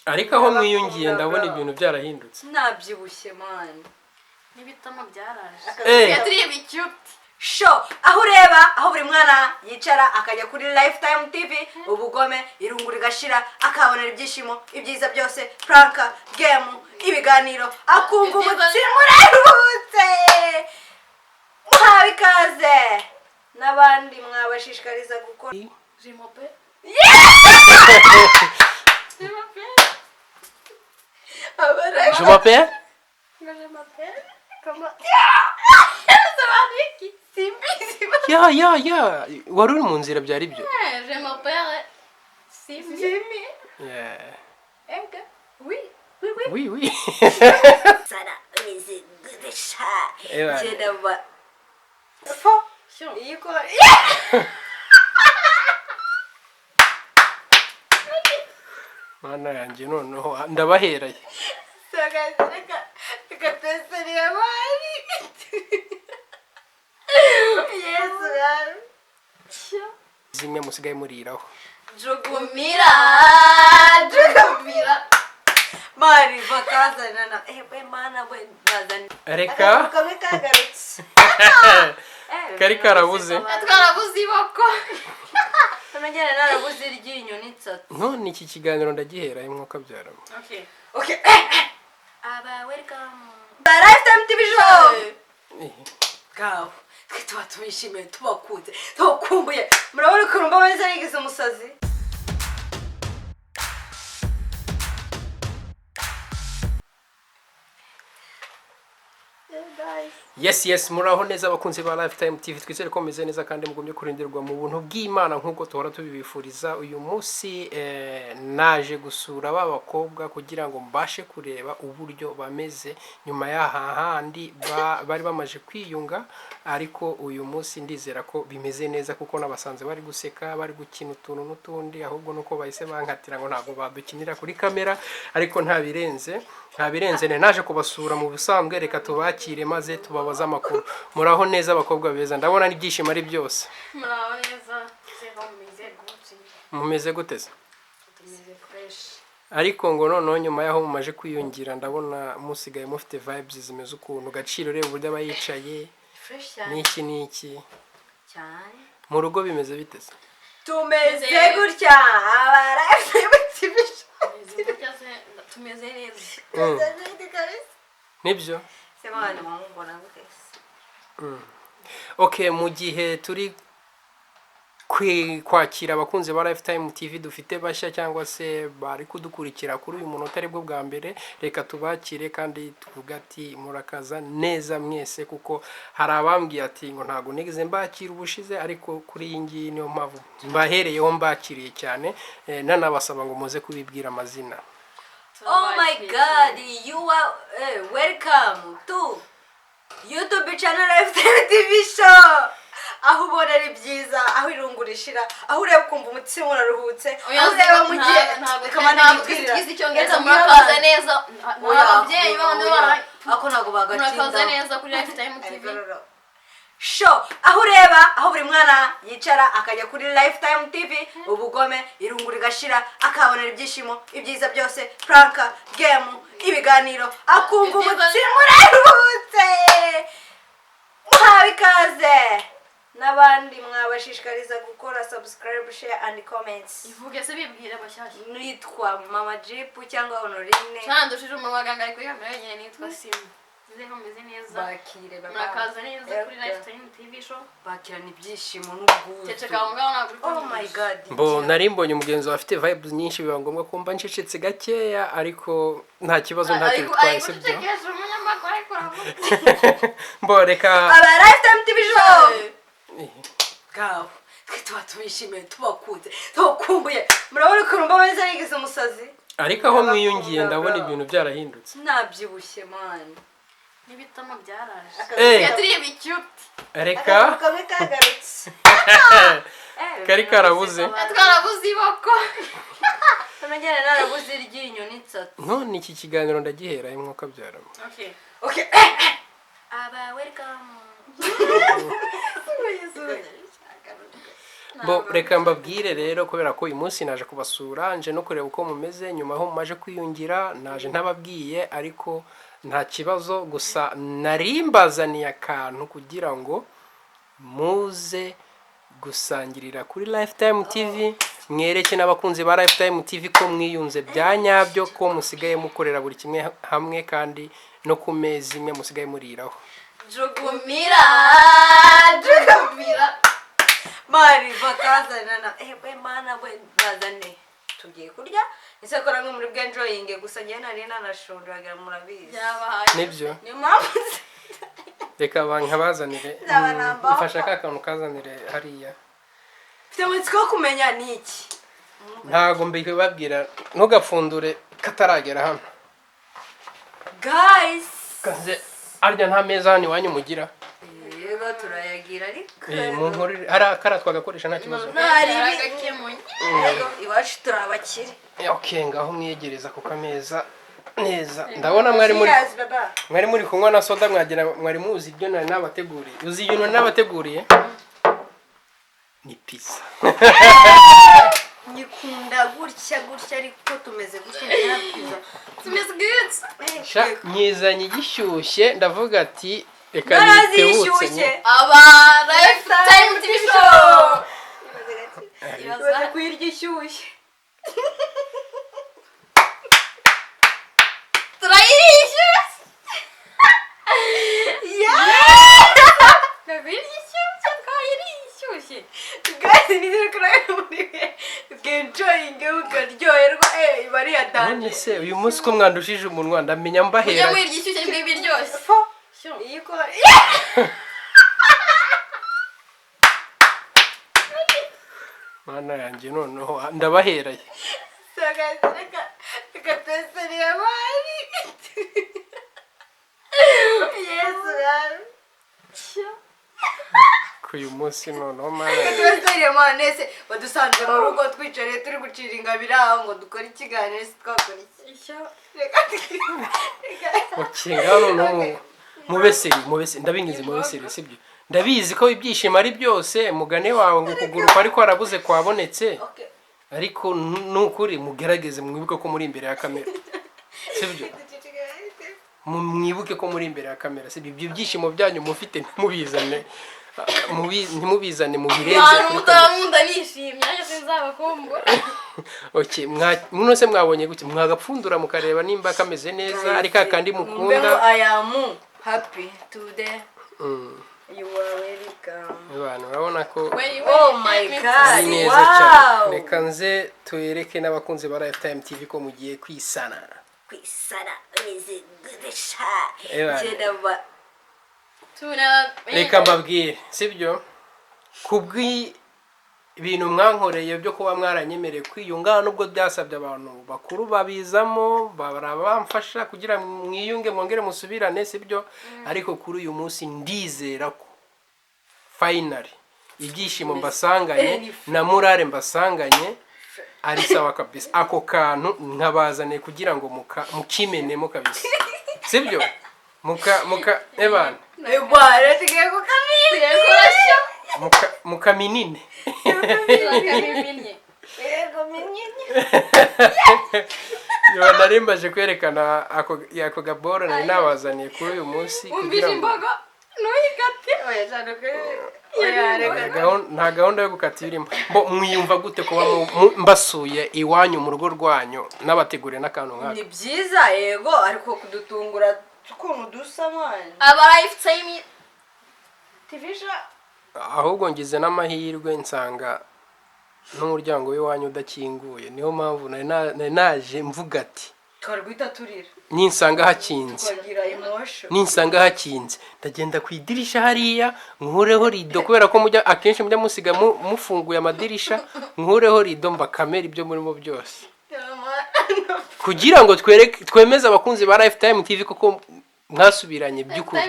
ariko aho mwiyungiye ndabona ibintu byarahindutse. Nabyibushye man. Nibitama byaraje. Yaturiye bicyuti. Show aho ureba aho buri mwana yicara akajya kuri Lifetime TV ubugome irungura igashira akabonera ibyishimo ibyiza byose prank game ibiganiro akumva umutima urahutse muhawe ikaze n'abandi mwabashishikariza gukora Jimope. Je m'appelle Comment? Ya wari uri mu nzira byari byo. Je m'appelle Simi. Oui. Oui. Sana mizi gudesha Ewa. jedaba yiko Mana yanjye noneho ndabaheraye. Kateseri abari Yesu yawe Zimwe musigaye muriraho. Jugumira Mari bakazana na we mana we bazana Reka kagarutse kari karabuze. Twarabuze iboko. Nongera narabuze iryinyo n'itsatsi None iki kiganiro ndagihera imwuka byaramo. Okay aba welcome Lifetime TV show Gaho twitwa tubishimiye tubakunze tukumbuye murabona ko rumba wese yigize umusazi Yes muraho neza abakunzi ba Lifetime TV twizere ko meze neza kandi mugumye kurindirwa mu buntu bw'Imana nkuko tuhora tubibifuriza. Uyu munsi naje gusura babakobwa kugira ngo mbashe kureba uburyo bameze nyuma y'ahahandi bari bamaje kwiyunga, ariko uyu munsi ndizera ko bimeze neza kuko nabasanze bari guseka bari gukina utuntu n'utundi, ahubwo nuko bahise bankatira ngo ntago badukinira kuri kamera, ariko nta birenze naje kubasura mu bisanzwe. Reka tubakire maze tubabaza amakuru. Muraho neza abakobwa beza, ndabona n'ibyishimo ari byose. Muraho neza. Mumeze gute se? Tumeze fresh. Ariko ngo noneho nyuma yaho mumaje kwiyungira ndabona musigaye mufite vibes zimeze ukuntu. Gaciro rero uburyo abayicaye Fresh cyane. niki cyane mu rugo bimeze bite se? tumeze gutya aba Lifetime TV Tumeze neza. Nibyo? Semana mambona gutese Okay, mu gihe turi kwakira abakunzi ba Lifetime TV dufite bashya cyangwa se bari kudukurikira kuri uyu munota ari bwo bwa mbere, reka tubakire kandi tuvuga ati murakaza neza mwese, kuko hari abambwiye ati ngo ntago nigeze mbakira ubushize, ariko kuri iyi ngiyi niyo mpamvu mbahereyeho mbakiriye cyane. Nanabasaba ngo muze kubibwira amazina. Oh my god, you are welcome to YouTube channel Lifetime TV show. Aho ubona ari byiza, aho irungurishira, aho ureba ukumva umutima uraruhutse, aho ureba mu gihe ntabwo twize icyongereza murakaza neza. Ababyeyi bandi ako ntago bagatinda. murakaza neza kuri Lifetime TV show aho ureba aho buri mwana yicara akajya kuri Lifetime TV ubugome irungura igashira akabonera ibyishimo ibyiza byose prank game ibiganiro akumva umutima urahutse muhawe ikaze n'abandi mwabashishikariza gukora subscribe share and comments. ivuge se bibwira bashyashya. Nitwa Mama Jeep cyangwa Honorine Ntandushije mu baganga ari kuri kamera yenyine nitwa Simi. Zize meze neza. bakire baba Murakaza neza kuri Lifetime TV show. bakirana ibyishimo n'ubwuzu. Cece kaunga naguri. Oh my god. Bo nari mbonye umugenzi afite vibes nyinshi, biba ngombwa ko mba ncecetse gakeya, ariko nta kibazo ntacyo bitwaye se byo. Bo reka aba Lifetime TV show Gaho twitwa tubishimiye tubakunze tukumbuye murabona ko rumba wese yigize umusazi, ariko aho mwiyungiye ndabona ibintu byarahindutse. nabyibushye man. Nibitama byaraje. Yaturiye bicyuti. Reka kagarutse kari karabuze. Twarabuze iboko. nongera narabuze iryinyo n'itsatsi None iki kiganiro ndagihera imwuka byaramo. Okay aba welcome bo reka mbabwire rero kubera ko uyu munsi naje kubasura nje no kureba uko mumeze nyuma aho mumaje kwiyungira naje ntababwiye ariko nta kibazo gusa narimbazaniye akantu kugira ngo muze gusangirira kuri Lifetime TV mwereke n'abakunzi ba Lifetime TV ko mwiyunze bya nyabyo ko musigaye mukorera buri kimwe hamwe kandi no ku mezi imwe musigaye muriraho. Jugumira mari bakazana we mana we bazane tugiye kurya ese kora nko muri bwenjoyinge gusa njye nari nanashondagira murabizi Nibyo ni mpamvu reka bankabazanire ufasha akantu kazanire hariya Mfite ko kumenya niki ntago mbibabwira ntugapfundure kataragera hano guys kaze arya nta meza hano iwanyu mugira yego turayagira ariko mu nkuru hari akara twagakoresha nta kibazo yego iwacu turabakire okay ngaho mwiyegereza ku kameza neza ndabona mwari muri kunywa na soda mwagira mwari muzi ibyo nari nabateguriye uzi ibintu nabateguriye ni pizza nikunda gutya ariko tumeze gutya na pizza tumeze good sha nyizanye gishyushye ndavuga ati reka nitebutse aba Lifetime TV show ibaza kwirya ishyushye turayirishyushye guys nizere ko nawe muri bwenjoyinge ukaryoherwa bari yadanje none se uyu munsi ko mwandushije umunwa ndamenya mbahera ujya mwirya ishyushye nibwo biryoshye iyiko mana yanjye noneho ndabahereye reka tweseriye mari yesu uyu munsi noneho mana tweseriye mari nese badusanze mu rugo twicariye turi gucira ingabire aho ngo dukore ikiganiro twakora iki mukinga noneho mubeseri ndabingize mubeseri sibyo ndabizi ko ibyishimo ari byose mugane wawe ngo ukuguru ko ariko arabuze kwabonetse ariko nukuri mugerageze mwibuke ko muri imbere ya kamera sibyo mwibuke ko muri imbere ya kamera sibyo ibyo byishimo byanyu mufite ntimubizane mu birenze munda nishimye ariko sinzabakumbura okay mwose mwabonye gute mwagapfundura mukareba nimba kameze neza ariko akandi mukunda I am happy today you are welcome abantu urabona ko oh my god ni neza cyane reka nze tuyereke n'abakunzi ba Lifetime TV ko mugiye kwisana is good reka mbabwire sibyo ibintu mwankoreye byo kuba mwaranyemereye kwiyunga nubwo byasabye abantu bakuru babizamo barabamfasha kugira mwiyunge mwongere musubirane sibyo ariko kuri uyu munsi ndizera ko finally ibyishimo mbasanganye na morale mbasanganye ari sawa kabisa ako kantu nkabazane kugira ngo mukimenemo kabisa sibyo muka ebana ebana tigiye ko kamini mukaminine yo narimbaje kwerekana ako gaboro nari nabazaniye kuri uyu munsi kugira ngo nta gahunda yo gukata irimo mwiyumva gute kuba mbasuye iwanyu mu rugo rwanyu n'abateguriye n'akantu nk'ako ni byiza yego ariko kudutungura ukuntu dusa mwana aba Lifetime TV show ahubwo ngize n'amahirwe nsanga n'umuryango w'iwanyu udakinguye niyo mpamvu nari naje mvuga ati twarwita turira ninsanga hakinze ndagenda ku idirisha hariya nkureho rido kubera ko akenshi mujya musiga mufunguye amadirisha nkureho rido mbakamera ibyo murimo byose kugira ngo twemeze abakunzi ba Lifetime TV koko mwasubiranye by'ukuri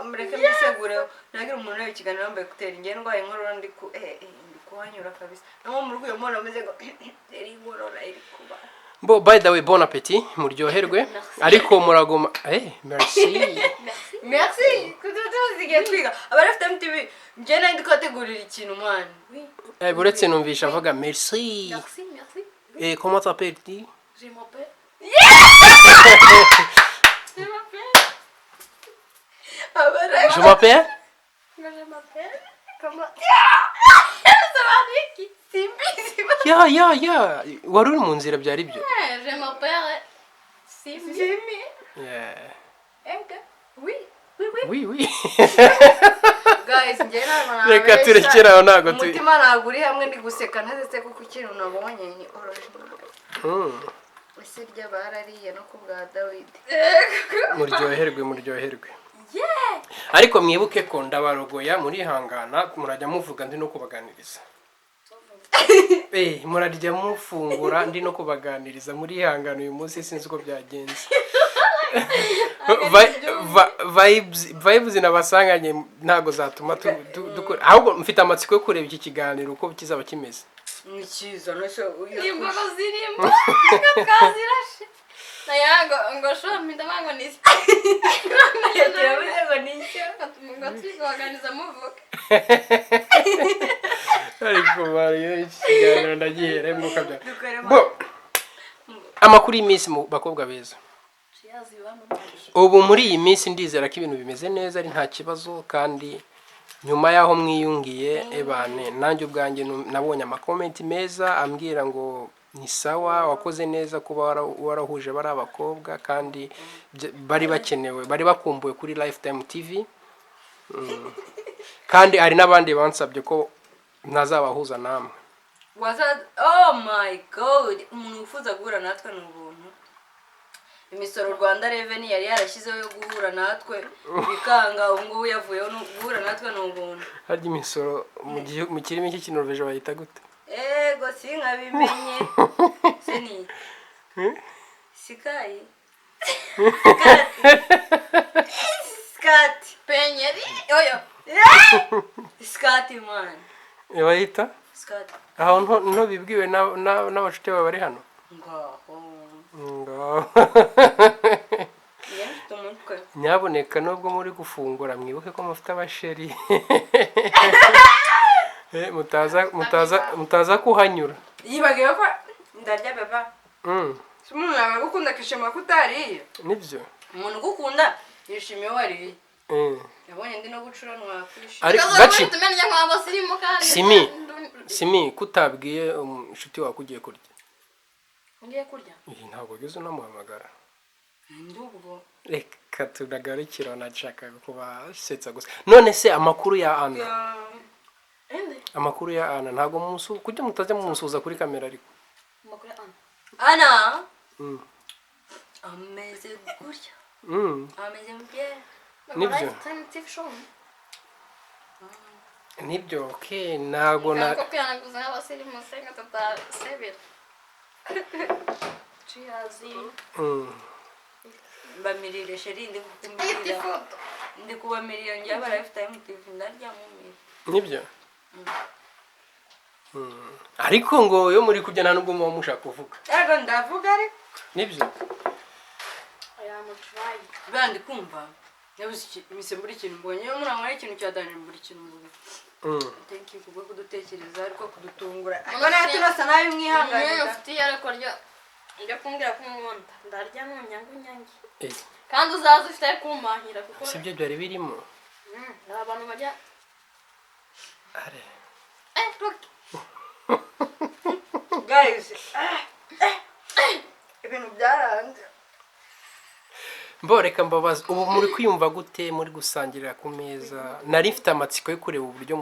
mureke mbisegure nagira umuntu nawe ikiganiro wambaye kutera ingendwa inkorora ndi kuhanyura kabisa naho mu rugo iyo muntu ameze ngo eri inkorora iri kuba Bo by the way bon appetit muryoherwe ariko muragoma merci merci kututuzigiye twiga abari afite MTV njye nandi kwategurira ikintu mwana buretse numvisha avuga merci Merci. et comment t'appelles-tu Je m'appelle. je m'appelle Je m'appelle. Comment? Ça va Ricky? Simbi. ya wari uri mu nzira byari byo Je m'appelle. Simbi. Yeah. Oui. oui guys njye ntabwo reka turekeraho ntabwo tu umutima ntabwo uri hamwe ndi guseka ntazetse kuko ikintu nabonye ni original ese rya barariye no ku bwa Dawidi muryoherwe ariko mwibuke ko ndabarogoya murihangana murajya muvuga ndi no kubaganiriza murarya mufungura ndi no kubaganiriza murihangana uyu munsi sinzi uko byagenze vibes nabasanganye ntago zatuma dukora ahubwo mfite amatsiko yo kureba iki kiganiro uko kizaba kimeze ni cyiza no so Imbogo zirimo. Kazirashe. Nayango ngo shomi ndamango nisi. kiravuze ngo ni icyo Ngo twigoganiza muvuga. ariko bari iki kiganiro ndagihere mu kabya bo amakuru y'iminsi mu bakobwa beza ubu muri iyi minsi ndizera ko ibintu bimeze neza ari nta kibazo kandi nyuma yaho mwiyungiye ebane nanjye ubwanjye nabonye amakomenti meza ambwira ngo ni sawa wakoze neza kuba warahuje bari abakobwa kandi bari bakenewe bari bakumbuye kuri Lifetime TV kandi ari n'abandi bansabye ko ntazabahuza namwe oh my god umuntu ufuza guhura natwe ni ubuntu imisoro Rwanda Revenue yari yarashyizeho yo guhura natwe bikanga ubu ngubu yavuyeho guhura natwe ni ubuntu harya imisoro mu kirimi cy'ikinorveje bayita gute ego sinkabimenye seni sikai skati Penyeri. Oyo. skati man bayita skati aho nto bibwiwe n'abashuti bawe bari hano ngaho nyabuneka nubwo muri gufungura mwibuke ko mufite abasheri mutaza kuhanyura yibagiwe ko ndarya beba umuntu aba gukunda akishima kutariye nibyo umuntu ugukunda yishimiye wariye yabonye ndi no gucuranwa kwishima ariko gaci Tumenya kwa basirimu kandi. simi kutabwiye inshuti wawe kugiye kurya Ngiye kurya. ntabwo ugeze unamuhamagara ndubwo reka tunagarukira nashaka kubasetsa gusa none se amakuru ya Ana amakuru ya Ana ntabwo kujya mutaze mumusuza kuri kamera ariko Amakuru ya Ana. Ana ameze gutya ameze mbye nibyo Time TV show. nibyo okay ntabwo Nako kwanaguza abasirimu senga tata sebera. Chiazi. bamirire sheri ndi kuba miliyoni njya bara Lifetime TV ndarya mu miri nibyo ariko ngo yo muri kujya nta nubwo muba mushaka kuvuga ego ndavuga ariko nibyo bandi kumva yabuze imisembura ikintu mbonye iyo murangwa ikintu cyadanira muri ikintu mvuga thank you kubwo kudutekereza ariko kudutungura ariko natwe basa nabi mwihanganira Ufite yareko ryo kumbwira ko nkunda ndarya nunyange kandi uzaza ufite kumahira kuko sibyo byari birimo abantu bajya are look guys ibintu byaranze mboreka mbabaza ubu muri kwiyumva gute muri gusangirira ku meza nari mfite amatsiko yo kureba uburyo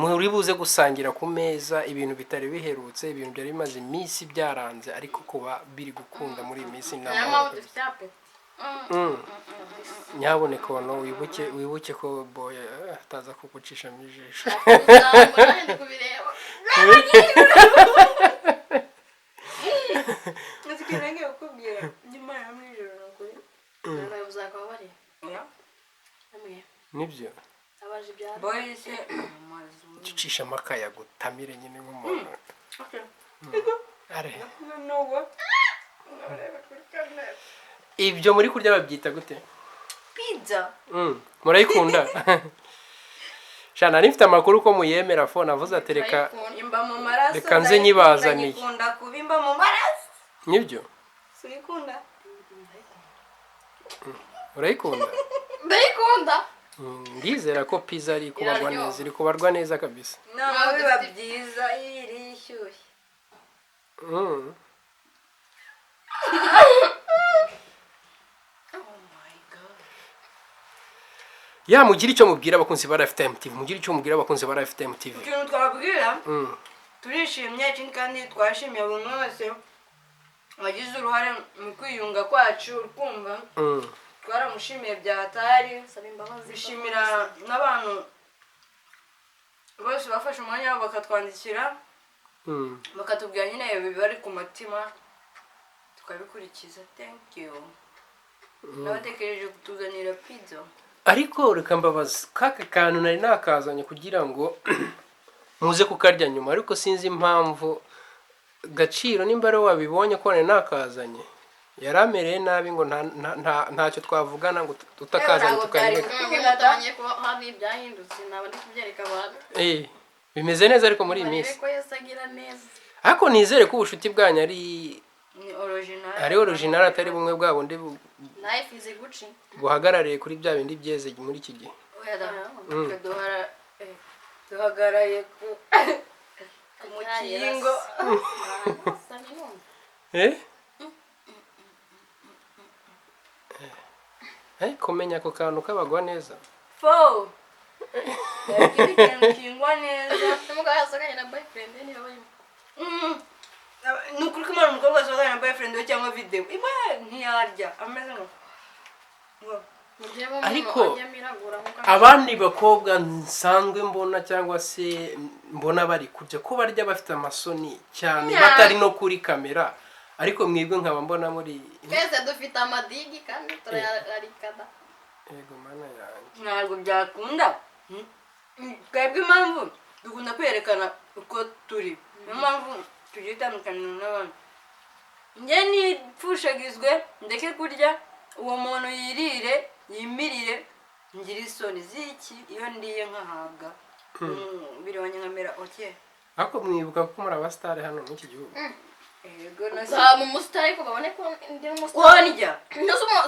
muri buze gusangira ku meza ibintu bitari biherutse ibintu byari bimaze iminsi byaranze ariko kuba biri gukunda muri iyi minsi nyaboneka wono wibuke ko boy ataza kugucisha mu ijisho nzikenenge ukubwira nyuma ya mwijoro nakuri abayobozi bakaba bari nibyo abaje ibyaro boys ucisha amakaye gutamire nyine nk'umuntu Are. n'ubu nturebe kuri kamera Ibyo muri kurya babyita gute? pizza Murayikunda? Shana nifite amakuru ko muyemera phone avuze ati reka imba mu maraso Reka nze nyibazaniye. ikunda kuba imba mu maraso nibyo. suyikunda Urayikunda? ndayikunda Ndizera ko pizza ari kubarwa Iraryoha. neza, iri kubarwa neza kabisa. ntabwo biba byiza iyo iri ishyushye Mm. Ya mugira icyo mubwira abakunzi ba Lifetime TV, mugira icyo mubwira abakunzi ba Lifetime TV. ikintu twababwira turishimye ikindi kandi twashimiye buri umwe wese wagize uruhare mu kwiyunga kwacu ukumva twaramushimiye bya hatari saba imbabazi bishimira n'abantu bose bafashe umwanya wabo bakatwandikira bakatubwira nyine ibi bari ku mutima tukabikurikiza thank you n'abatekereje kutuzanira pizza Ariko reka mbabaza kaka kantu nari nakazanye kugira ngo muze kukarya nyuma, ariko sinzi impamvu Gaciro nimba ari wabibonye ko nari nakazanye yaramereye nabi ngo ntacyo twavugana ngo tutakazanye tukareka. natanye ko hari ibyahindutse naba ndi kubyereka abantu Bimeze neza ariko muri iyi minsi. ko yasagira neza Ariko nizere ko ubushuti bwanyu ni original ari original atari bumwe bwa bundi life is gucci buhagarariye kuri bya bindi byeze muri iki gihe. duhagaraye ku mukingo kumenya ako kantu kabagwa neza. fo ikindi kintu kingwa neza umugabo yasaganye na boyfriend niyo barimo ni ukuri ko imana umukobwa asohokanye na boyfriend we cyangwa video imwe ntiyarya ameze nka Ariko abandi bakobwa nsanzwe mbona cyangwa se mbona bari kurya ko barya bafite amasoni cyane batari no kuri kamera, ariko mwebwe nkaba mbona muri twese dufite amadigi kandi turayarikada. Yego mana yanjye. ntabwo byakunda twebwe impamvu dukunda kwerekana uko turi niyo mpamvu tugiye itandukaniro n'abandi njye nipfushagizwe ndeke kurya uwo muntu yirire yimirire ngira isoni z'iki iyo ndiye nkahaga biribanye nkamera oke. Ariko mwibuka ko muri abasitari hano muri iki gihugu. Yego za mu musitari ko babone ko ndi umusitari konjya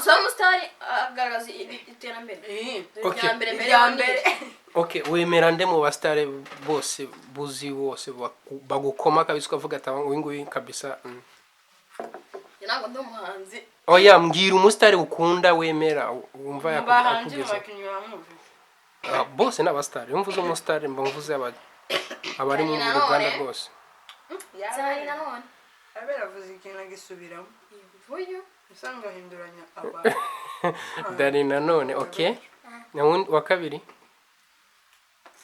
za umusitari agaragaza iterambere mbere Okay, wemera nde mu basitari bose buzi bose bagukoma kabisa ukavuga ati uyu nguyu kabisa. ntabwo ndi umuhanzi. Oya mbwira umusitari ukunda wemera wumva yakugeza. Bose n'abasitari mvuze umusitari mvuze abari mu Rwanda rwose. Zari nanone aberavuze ikintu agisubiramo vuyo usanga ahinduranya abantu Dani nanone okay. Wa kabiri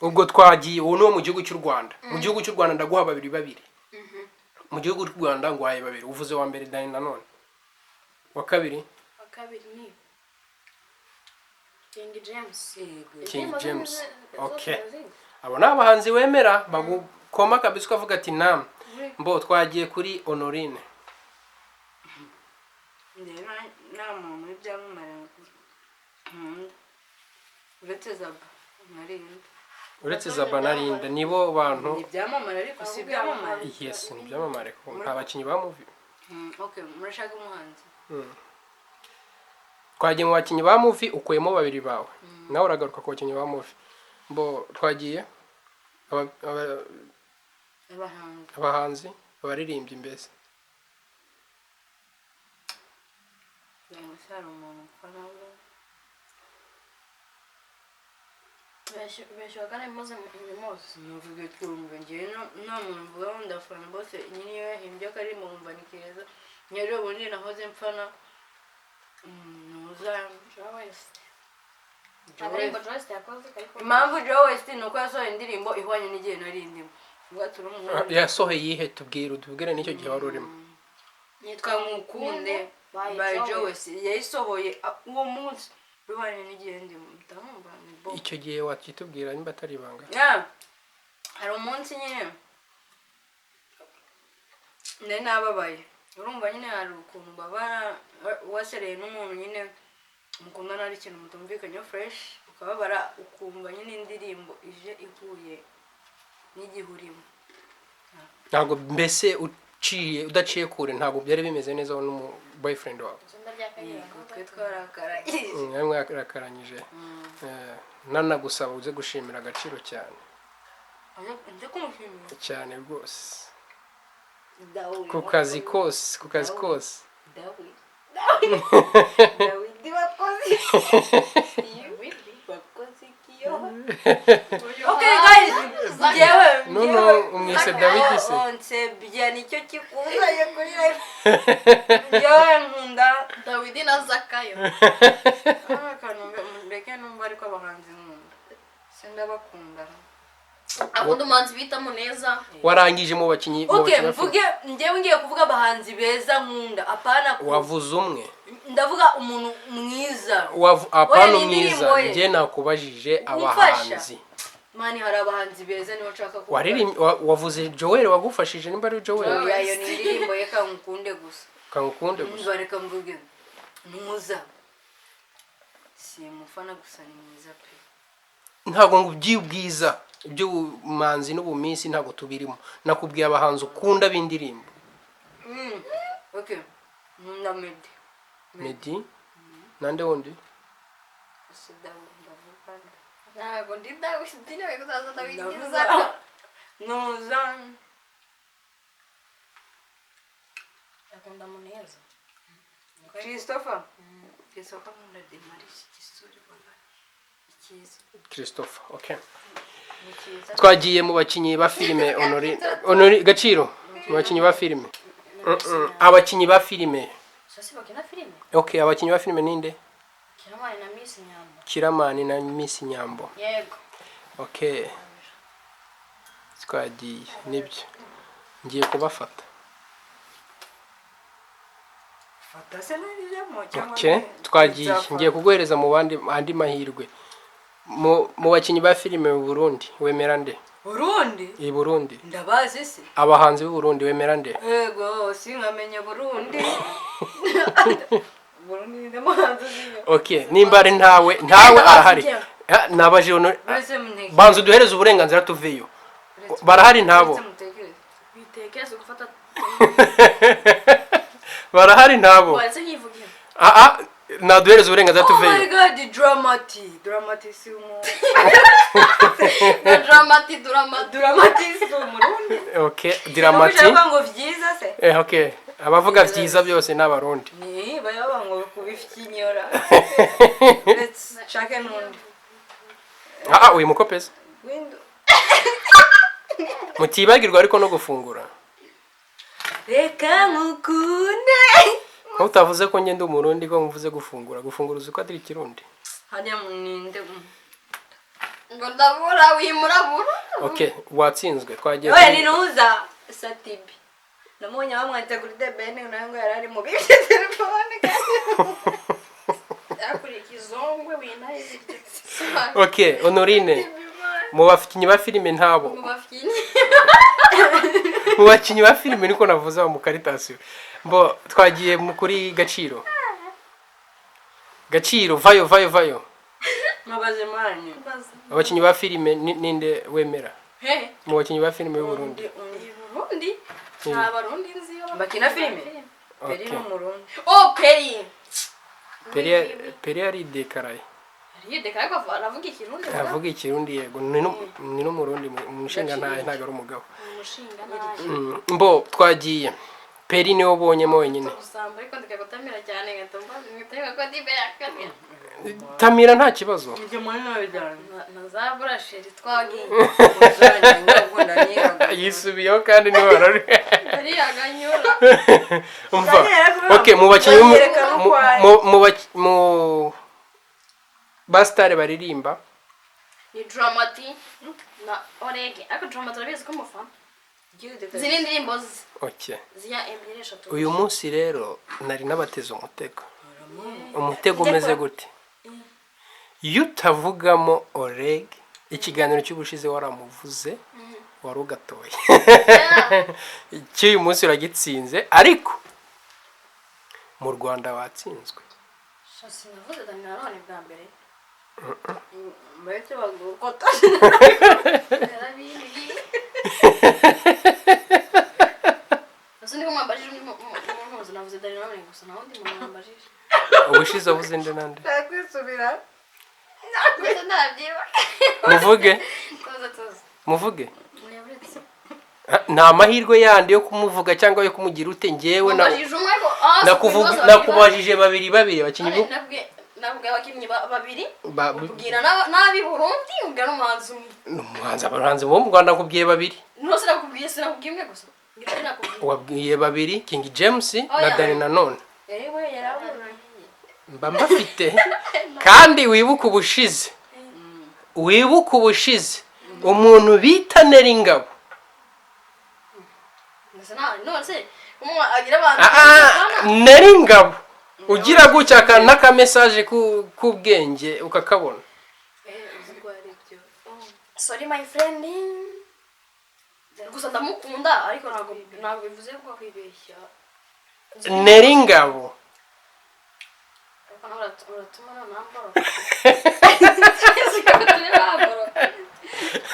ubwo twagiye uwo no mu gihugu cy'u Rwanda. Mu gihugu cy'u Rwanda ndaguha babiri. Mu gihugu cy'u Rwanda ngwaye babiri. Uvuze wa mbere Dani nanone. Wa kabiri ni King James. Okay. Abo nabahanzi wemera bagukoma kabisa ukavuga ati nam mbo twagiye kuri Honorine. nta muntu w'ibyamamare uretse Zaba Narinda nibo bantu ibyamamare ariko si ibyamamare. yes ni byamamare ko nta bakinyi ba movie. Okay, murashaka umuhanzi Twagiye mu bakinyi ba movie ukuyemo babiri bawe nawe uragaruka ku bakinyi ba movie mbo twagiye abahanzi abaririmbyi mbese beshyura kandi muze mose muvuge twumve njyewe nta muntu mvuga ngo ndafana bose nyine iyo yahimbye ko ari mu mva ni keza rero ubundi nahoze mfana impamvu Joe West ni uko yasohoye indirimbo ihwanye n'igihe nari ndimo yasohoye yihe tubwire n'icyo gihe wari urimo. Yitwa Mukunde by Joe West yayisohoye uwo munsi ihwanye n'igihe ndimo ndamumva ni bo icyo gihe wakitubwira nimba atari ibanga. hari umunsi nyine nari nababaye urumva nyine hari ukuntu babara wasereye n'umuntu nyine mukundana ari ikintu mutumvikanye fresh ukababara ukumva nyine indirimbo ije ihuye n'igihe urimo. ntabwo mbese udaciye kure ntabwo byari bimeze neza n'umu boyfriend wawe. Twe twarakaranye mwarakaranyije. Nanagusaba uze gushimira Agaciro cyane nje kumushimira cyane rwose ku kazi kose Dawidi wakoze Okay guys, no umwise Dawidi se nsebya nicyo kikuzaye kuri live. Yewe nkunda Dawidi na Zakayo. Mbeke numva ariko abahanzi nkunda sindabakunda. Akunda umuhanzi bita Muneza. warangije mu bakinyi. Okay, mvuge njyewe ngiye kuvuga abahanzi beza nkunda apana wavuze umwe ndavuga umuntu mwiza apana mwiza nje nakubajije abahanzi mani hari abahanzi beza niho nshaka kuvuga wavuze Joel wagufashije nimba ari Joel yayo ni indirimbo ye kankunde gusa gusa reka mvuge numuza si mufana gusa ni mwiza pe ntago ngubyibwiza ibyo manzi n'ubuminsi ntago tubirimo nakubwiye abahanzi ukunda bindirimbo. Okay nkunda Meddy nande wundi Ntabwo ndi Dawidi nawe kuzaza Dawidi Nuza akunda Muneza. Christopher nkunda Demaris Kisuri bana ikiza Christopher. Okay, twagiye mu bakinyi ba filime Honori Gaciro mu bakinyi ba filime abakinyi ba filime. Sasa bakina filime. Okay, abakinyi ba filime ninde? Kiramani na Miss Nyambo. Kiramani na Miss Nyambo. Yego. Okay, twagiye nibyo ngiye kubafata. Okay, twagiye ngiye kuguhereza mu bandi andi mahirwe mu bakinyi ba filime mu Burundi wemera nde? Burundi? I Burundi. Ndabazi se. Abahanzi b'u Burundi wemera nde? Yego, sinkamenya Burundi. Burundi ndamuhanzi. Okay, nimba ari ntawe arahari. Nabaje Honori. Banzu duhereze uburenganzira tuveyo. Barahari ntabo. Bitekeze gufata. Barahari ntabo. Waze nyivugira. Naduhereze uburenganzira tuveyo. Oh my god, Dramati si umu. Dramati si umurundi. Okay, Dramati. Ngo vyiza se. Okay, abavuga vyiza byose n'abarundi. Ni bayaba ngo kubifyinyora. Let's check in on. Uyu mukopeza. Window. Mutibagirwa ariko no gufungura. Reka mukunde. Utavuze ko ngende umurundi ko mvuze gufungura uzuko atari kirundi. Hanya muninde. Ngo ndabura wimurabura. Okay, watsinzwe twagiye. Oya ninuza Satibi. Namunya bamwate kuri The Ben nango yarari mu bibye telefone kandi. Akuri kizongwe winaye. Okay, Honorine. Mu bakinyi ba filime ntabo. Mu bakinyi ba filime niko navuze mu Caritas. Mbo twagiye kuri Gaciro. Gaciro vayo. Mabaze manye. Abakinyi ba filime ninde wemera? Mu bakinyi ba filime y'u Burundi. Burundi? Abarundi nziyo. Bakina filime? Peri no Murundi. Oh, Peri. Peri ari dekaraye. Yedeka ko aravuga ikirundi. Avuga ikirundi yego ni no Murundi umushinga ntago ari umugabo. Umushinga naje. Mbo twagiye. Peri niwe ubonyemo wenyine. Usamba ariko ndikagutamira cyane ngatomba ngiteka ko dibera kamera. Tamira nta kibazo. Nje mwana w'ijana. Nazabura sheri twagiye. Yisubiyeho kandi ni warari. Ari aganyura. Umva. Okay, mu bakinyi mu bastare baririmba. Ni Dramati na Orege. Ako Dramati arabizi ko mufana. Ziri ndirimbo Okay. ziya ebyiri eshatu. Uyu munsi rero nari nabateze umutego umeze gute? Yutavugamo Oreg ikiganiro cy'ubushize waramuvuze wari ugatoye icy'uyu munsi uragitsinze ariko mu Rwanda watsinzwe. Sinavuze Dani Nanone bwa mbere. mbese bagukota Yarabindi. Ese ndiko mwambajije umuntu navuze Dani Nanone gusa naho ndi muntu mwambajije. Ubushize avuze nde nande? nakwisubira Gusa ndabyiba. Muvuge. Tuza. Muvuge. Muyabutse. Nta mahirwe yandi yo kumuvuga cyangwa yo kumugira ute ngewe nakubajije babiri bakinyi nabwo abakinnyi babiri ubwira nabi Burundi ubwira n'umuhanzi umwe abahanzi bo mu Rwanda nakubwiye babiri no sinakubwiye imwe gusa wabwiye babiri King James na Dani Nanone yewe yaraburanye mba mbafite kandi wibuka ubushize umuntu bita Neringabo Neringabo ugira gutya n'aka message ku bwenge ukakabona. Sorry my friend gusa ndamukunda ariko ntabwo bivuze ko kwibeshya Neringabo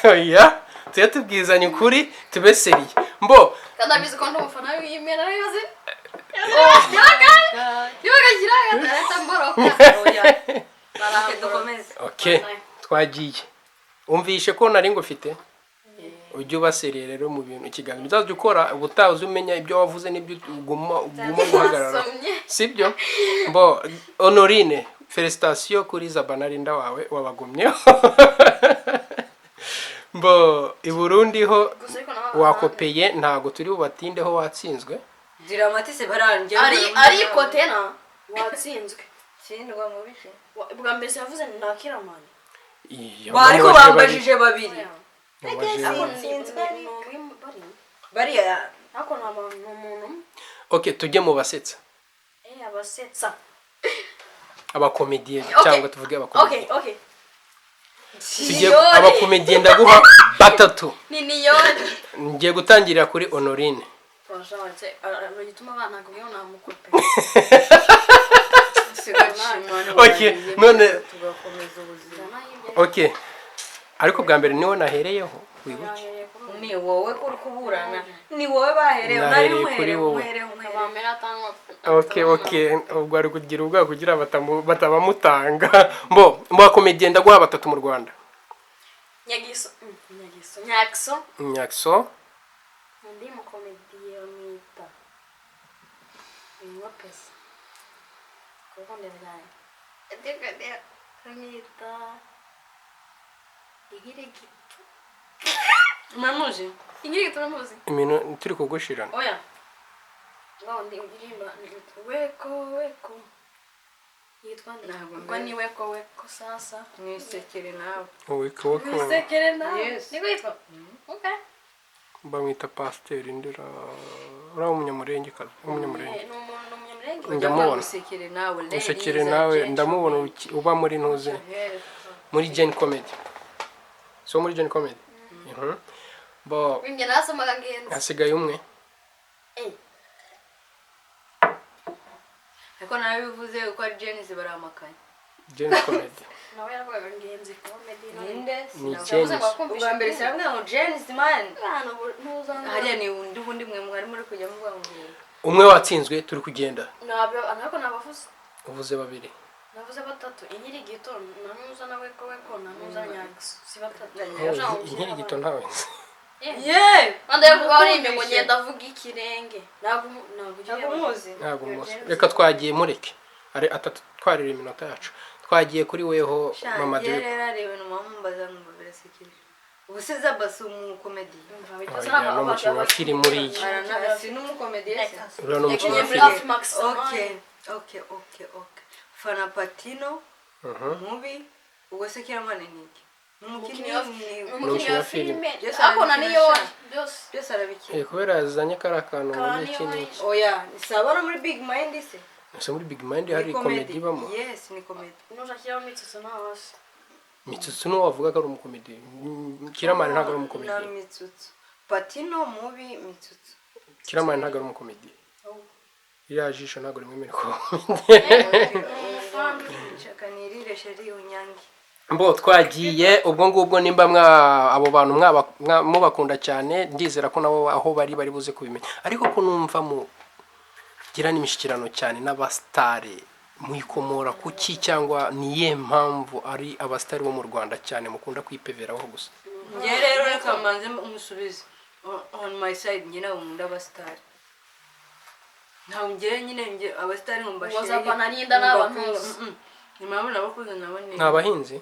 oya tuya tubwizanye ukuri tubeseriye mbo kadabizi ko ndumufana w'imena yoze okay twagiye umvishe ko nari ngufite ujye ubasereye rero mu bintu ikiganiro uzajya ukora ubutazi umenya ibyo wavuze n'ibyo uguma guhagarara sibyo mbo Honorine felicitation kuri Zabanarinda wawe wabagumye mbo i Burundi ho wakopeye ntago turi bubatindeho watsinzwe gira amatise baranje ariko tena watsinzwe sindwa mu bike bwa mbere yavuze nakiramani bariko bambajije babiri bariya ako n'umuntu okay tujye mu basetsa abasetsa abakomediye cyangwa tuvuge abakomediye okay tugiye abakomediye ndaguha batatu niyo ngiye gutangirira kuri Honorine gituma abana kugira ngo namukope okay none okay ariko bwa mbere niwo nahereyeho wibuke ni wowe kuri kuburana ni wowe bahereyeho nari muhereyeho okay ubwo ari kugira ubwa kugira batabamutanga mbo akomediye ndaguha batatu mu Rwanda Nyakso ndi mu komediye mwita Lopez kuko ndebyaye mwita Igirigi mamuzi Igirigi turamuzi imino turi kugushirana oya ngaho ndi uririmba weko yitwa ntabwo ni weko sasa mwisekere nawe weko mwisekere nawe niko yitwa okay bamwita Pasteur Ndira ura umunyamurenge kazi umunyamurenge ndamubona mwisekere nawe ndamubona uba muri ntuze muri Gen Comedy so muri Gen Comedy bo winge nasomaga ngenzi asigaye umwe ariko nawe bivuze uko ari Gen baramakanye Gen Comedy nawe yaravugaga ngenzi comedy ninde sinavuze ubwa mbere cyangwa ngo Gen man ntuzana hariya ni undi mwe mwari muri kujya muvuga ngo umwe watsinzwe turi kugenda nako nabavuze uvuze babiri navuze batatu Inkirigito nanuza nawe ko nanuza Nyakso si batatu Inkirigito ntawe ande yavuga ngo ngenda avuga ikirenge ntabwo muzi reka twagiye mureke ari atatu twarira iminota yacu twagiye kuri weho mama de rero rero no mamumbaza ngo beresekije ubusiza basu mu comedy no mu kintu kiri muri iyi si no mu comedy ura no mu kintu okay Fana Patino mubi ubwo se kiramane niki umukinnyi wa filime ako naniyo byose arabikira kubera yazanye karakantu muri kintu oya nisabana muri Big Mind se ese muri Big Mind hari comedy bamo yes ni comedy nushakira Mitsutsu nawase Mitsutsu no wavuga ko ari umukomedi kiramane ntabwo ari umukomedi na Mitsutsu patino mubi mitsutsu Kiramani ntago ari umukomedi iriya jisho ntago rimwemerera ko shakanirire sheri unyange mbo twagiye ubwo ngubwo nimba abo bantu mubakunda cyane ndizera ko nabo aho bari buze kubimenya ariko ko numva mu gira n'imishikirano cyane n'abastare muyikomora kuki cyangwa niye mpamvu ari abastare bo mu Rwanda cyane mukunda kwipeveraho gusa nge rero reka manze umusubize on my side nge nawe nkunda abastare ntawe ngere nyine nge abastare ngombashire wazapana n'inda n'abantuzi impamvu nabakunze nabone n'abahinzi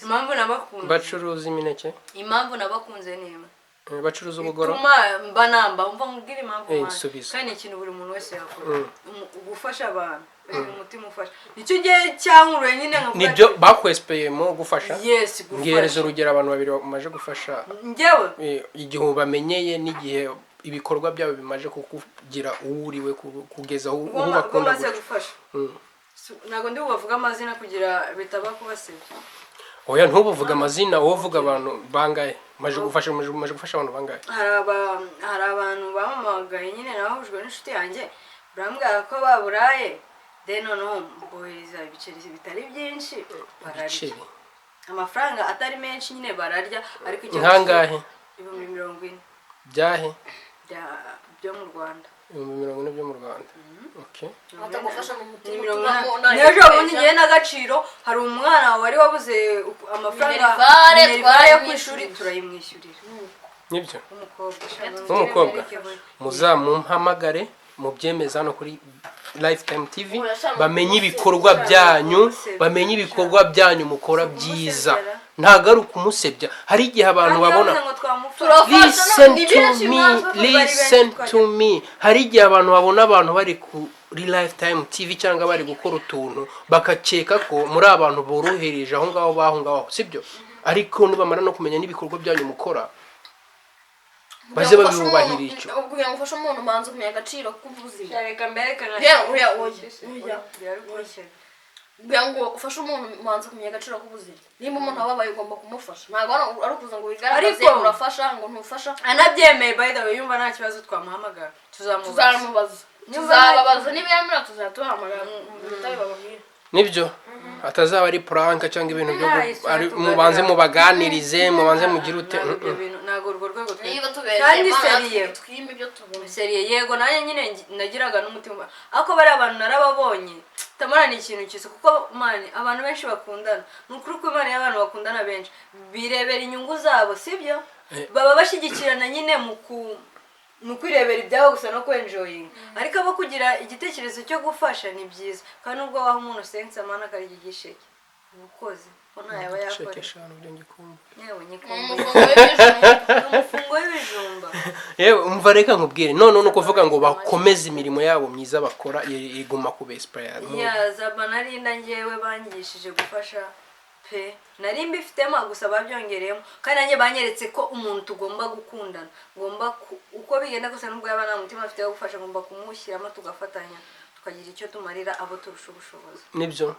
impamvu nabakunze bacuruza imineke impamvu nabakunze niba bacuruza ubugoro mba namba umva nkubwira impamvu kandi ikintu buri muntu wese yakora gufasha abantu umutima ufasha nicyo gihe cyankuruye nyine nibyo bakwespeyemo gufasha yes ngereza urugero abantu babiri bamaje gufasha njyewe igihe bamenyeye n'igihe ibikorwa byabo bimaje kukugira uwuriwe kugeza aho bakunda gufasha ntago ndi bubavuga amazina kugira bitaba kubasebya oya ntubuvuga amazina wowe uvuga abantu bangaye maje gufasha abantu bangaye hari abantu bamamagaye nyine nabahujwe n'inshuti yanjye urambwira ko baburaye noneho mbohereza ibiceri bitari byinshi bararya amafaranga atari menshi nyine bararya ariko icyo nkangahe 40 byahe byo mu Rwanda 40 byo mu Rwanda okay atagufasha mu mutima n'ejo bundi ngiye n'agaciro hari umwana wari wabuze amafaranga yo ku ishuri turayimwishyurira nibyo umukobwa muzamumpamagare mubyemeza no kuri Lifetime TV bamenye ibikorwa byanyu mukora byiza ntago ari ukumusebya hari igihe abantu babona listen to me hari igihe abantu babona abantu bari kuri Lifetime TV cyangwa bari gukora utuntu bakakeka ko muri abantu borohereje aho ngaho sibyo ariko nibamara no kumenya n'ibikorwa byanyu mukora baze babibubahira icyo ubwo ngufasha umuntu manze kumenya agaciro k'ubuzima reka mbereka ngo ufashe umuntu manze kumenya agaciro k'ubuzima nimba umuntu ababaye ugomba kumufasha ntabwo ari ukuza ngo wigaragaze urafasha ngo ntufasha anabyemeye by the way yumva nta kibazo twamuhamagara tuzababaza niba yamira tuzatuhamagara mutabibabwira nibyo atazaba ari prank cyangwa ibintu byo mubanze mubaganirize mubanze mugire ute nago urwo rwego kandi seriye yego nanjye nyine nagiraga n'umutima ako bari abantu narababonye tamara ni ikintu cyose kuko mani abantu benshi bakundana nukuri ko mani y'abantu bakundana benshi birebera inyungu zabo sibyo baba bashigikirana nyine mu kwirebera ibyabo gusa no kwenjoyinga ariko abo kugira igitekerezo cyo gufasha ni byiza kandi ubwo waho umuntu sense amana akarya igisheke ubukozi ko ntayaba yakora yewe umufungo w'ibijumba yewe umva reka nkubwire none nuko uvuga ngo bakomeze imirimo yabo myiza bakora iguma ku bespire zabanarinda ngewe bangishije gufasha pe nari mbifitemo gusa babyongereyemo kandi nanjye banyeretse ko umuntu tugomba gukundana ngomba uko bigenda gusa nubwo yaba nta mutima afite wo gufasha ngomba kumushyiramo tugafatanya tukagira icyo tumarira abo turusha ubushobozi nibyo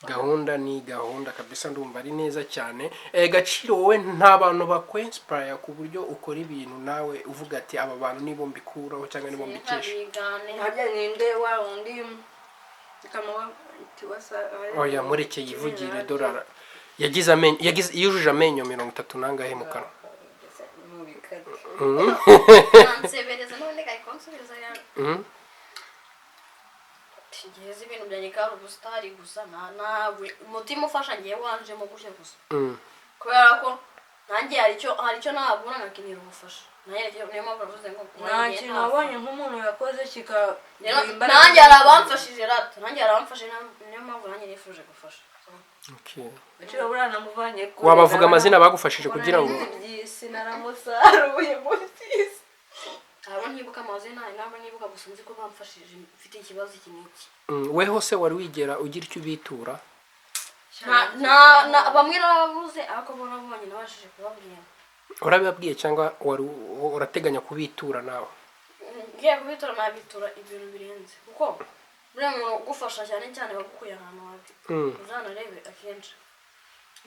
gahunda ni gahunda kabisa ndumva ari neza cyane gaciro wowe nta bantu bakwenspire ku buryo ukora ibintu nawe uvuga ati aba bantu nibo mbikuraho cyangwa nibo mbikesha ntabya ninde wa undi kamawa oya mureke yivugire dollar yujuje amenyo 30 nangahe mu kanwa nsebereza none kayikonsubiza ya tigeze ibintu byanjye kandi ubustari gusa nawe umutima ufasha ngiye wanjemo gushe gusa kubera ko nanjye hari icyo nabona nakinira ubufasha niyo mpamvu navuze ngo nanjye nabonye nk'umuntu yakoze nanjye hari abamfashije rata nanjye hari abamfashije niyo mpamvu nanjye nifuje gufasha Bacira burana muvanye ko wabavuga amazina bagufashije kugira ngo sinaramusaruye mutisi abo ntibuka amazina nabo nibuka gusa nzi ko bamfashije mfite ikibazo kiniki weho se wari wigera ugira icyo bitura bamwe n'ababuze ariko bo nabonye nabashije kubabwira urabibabwiye cyangwa urateganya kubitura nawe ngiye kubitura nabitura ibintu birenze kuko buriya umuntu ugufasha cyane cyane bagukuye ahantu habi uzanarebe akenshi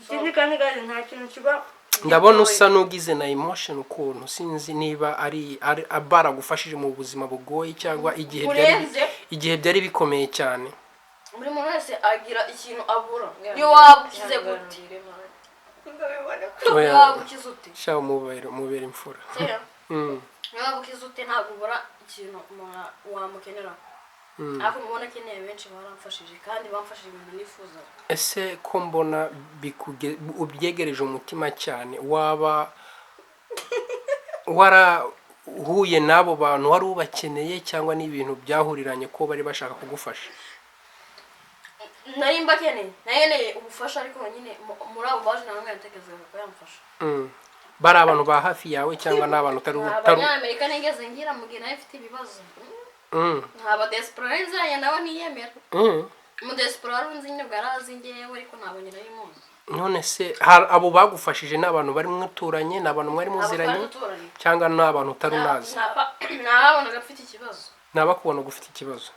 ikindi kandi gaje nta kintu kiba ndabona usa n'ugize na emotion ukuntu sinzi niba ari baragufashije mu buzima bugoye cyangwa igihe byari bikomeye cyane. buri muntu wese agira ikintu abura niyo waba ukize gute waba ukize ute shaho mubera imfura. niyo waba ukize ute ntabwo ubura ikintu wamukenera ariko mubona akeneye benshi baramfashije kandi bamfashije ibintu nifuza. Ese ko mbona ubyegereje umutima cyane waba warahuye n'abo bantu wari ubakeneye cyangwa n'ibintu byahuriranye ko bari bashaka kugufasha? nari mbakeneye ubufasha ariko nyine muri abo baje namwe yatekerezaga ko yamfasha. Bari abantu ba hafi yawe cyangwa n'abantu utari Abanyamerika nigeze ngira mugihe nawe mfite ibibazo nkaba desperate nzanye nawe niyemera mu desperate nzi nyine bwarazi ngewe ariko ntabonye nari muzi. None se abo bagufashije n'abantu bari mwituranye n'abantu mwari muziranye cyangwa n'abantu utari unazi? nababonaga mfite ikibazo nabakubona gufite ikibazo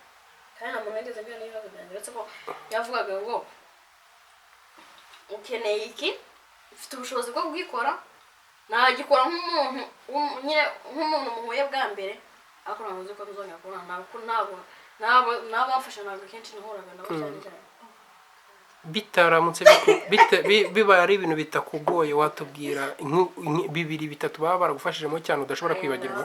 kandi nta muntu wigeze mbona n'ibibazo byanjye uretse ko yavugaga ngo ukeneye iki ufite ubushobozi bwo kubikora nagikora nk'umuntu muhuye bwa mbere ariko ntabwo nzi ko nzongera kubona ntabwo bamfasha ntabwo kenshi nahuraga nabo cyane cyane. Bitaramutse biba ari ibintu bitakugoye watubwira bibiri bitatu baba baragufashijemo cyane udashobora kwibagirwa?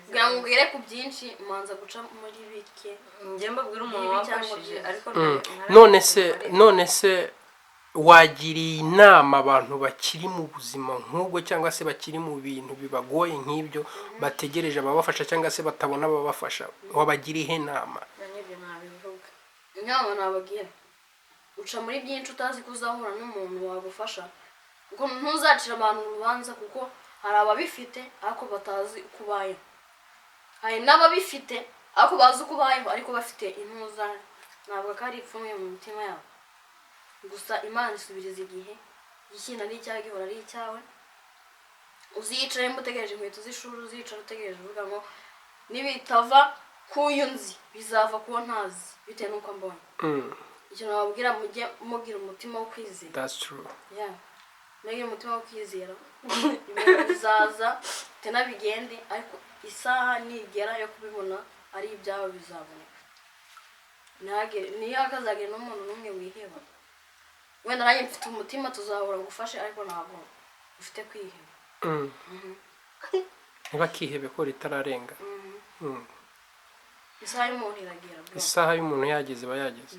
kugira ngo ugere ku byinshi umanza guca muri bike njye mbabwira umuntu wamfashije ariko none se wagiriye inama abantu bakiri mu buzima nk'ubwo cyangwa se bakiri mu bintu bibagoye nk'ibyo bategereje ababafasha cyangwa se batabona ababafasha wabagiriye inama? inama nabagira uca muri byinshi utazi ko uzahura n'umuntu wagufasha kuko ntuzacira abantu urubanza kuko hari ababifite ariko batazi uko ubayeho hari n'ababifite ariko bazi uko ubayeho ariko bafite intuza ntabwo ko ari ipfunwe mu mitima yabo. Gusa Imana isubiriza igihe ikintu ari icyawe gihora ari icyawe uziyicare mutegereje inkweto z'ishuri uzicara utegereje uvuga ngo nibitava kuyo nzi bizava kuwo ntazi bitewe n'uko mbonye. Ikintu nababwira mujye mugira umutima wo kwizera. That's true. Yeah. Mugire umutima wo kwizera ibintu bizaza tena bigende ariko isaha nigera yo kubibona ari ibyawe bizaboneka. Niyo akazagera n'umuntu n'umwe wiheba wenda nanjye mfite umutima tuzahura ngufashe ariko ntabwo ufite kwiheba. Niba kihebe ko ritararenga isaha y'umuntu iragera bro. Isaha y'umuntu yageze bayageze.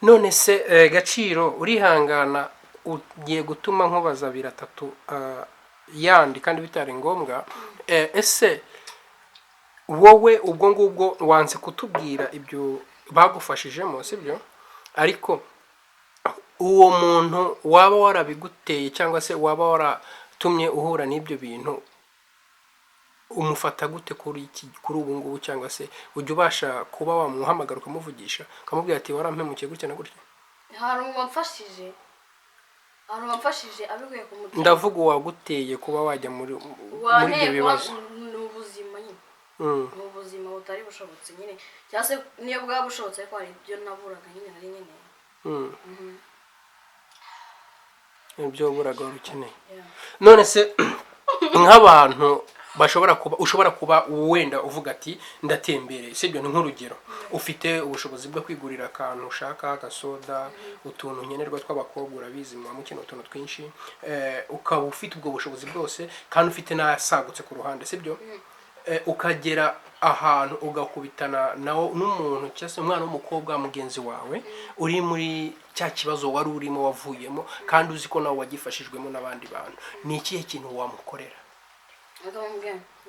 None se Gaciro urihangana ugiye gutuma nkubaza biratatu yandi kandi bitari ngombwa. Ese wowe ubwo ngubwo wanze kutubwira ibyo bagufashijemo sibyo ariko uwo muntu waba warabiguteye cyangwa se waba waratumye uhura n'ibyo bintu umufata gute kuri ubu ngubu cyangwa se ujya ubasha kuba wamuhamagara ukamuvugisha ukamubwira ati warampemukiye gutya na gutya? hari uwamfashije abikuye ku mutima. Ndavuga uwaguteye kuba wajya muri ibyo bibazo. Ni ubuzima nyine ni ubuzima butari bushobotse nyine cyangwa se niyo bwaba bushobotse ariko hari ibyo naburaga nyine nari nkeneye. Ibyo waburaga wari ukeneye. None se nk'abantu ushobora kuba wenda uvuga ati ndatembereye sibyo ni nk'urugero ufite ubushobozi bwo kwigurira akantu ushaka agasoda utuntu nkenerwa tw'abakobwa urabizi mu mukino utuntu twinshi ukaba ufite ubwo bushobozi bwose kandi ufite n'asagutse ku ruhande sibyo ukagera ahantu ugakubitana nawo n'umuntu cyangwa se umwana w'umukobwa mugenzi wawe uri muri cya kibazo wari urimo wavuyemo kandi uzi ko nawe wagifashijwemo n'abandi bantu ni ikihe kintu wamukorera?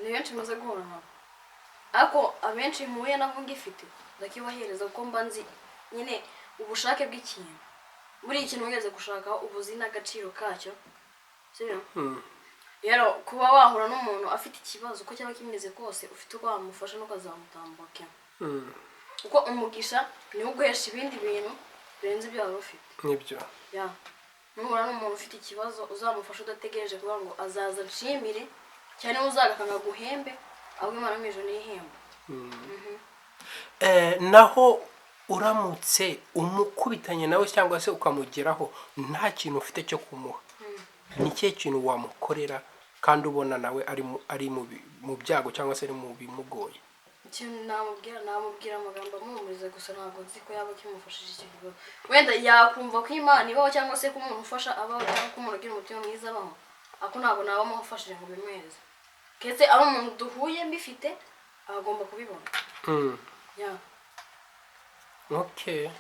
Ni benshi maze guhura nabo ariko abenshi muye nabo ngifite ndakibahereza kuko mba nzi nyine ubushake bw'ikintu muri ikintu wigeze gushaka ubuzi n'agaciro kacyo sibyo. Rero kuba wahura n'umuntu afite ikibazo uko cyaba kimeze kose ufite uko wamufasha no kazamutambuka uko umugisha niwo uguhesha ibindi bintu birenze ibyo wari ufite. Nibyo nuhura n'umuntu ufite ikibazo uzamufasha udategereje kugira ngo azaza nshimire cyane uzagakanga guhembe ahubwo Imana mwijo n'ihemba. Naho uramutse umukubitanye nawe cyangwa se ukamugeraho nta kintu ufite cyo kumuha, ni ikihe kintu wamukorera kandi ubona nawe ari mu byago cyangwa se ari mu bimugoye? ikintu namubwira amagambo amuhumuriza, gusa ntabwo nzi ko yaba kimufashije icyo gihe. Wenda yakumva ko Imana ibaho cyangwa se ko umuntu ufasha abaho cyangwa ko umuntu ugira umutima mwiza abaho, ako ntabwo naba amufashije ngo bimweze. Ketse ari umuntu duhuye mbifite agomba kubibona. Yeah. Okay.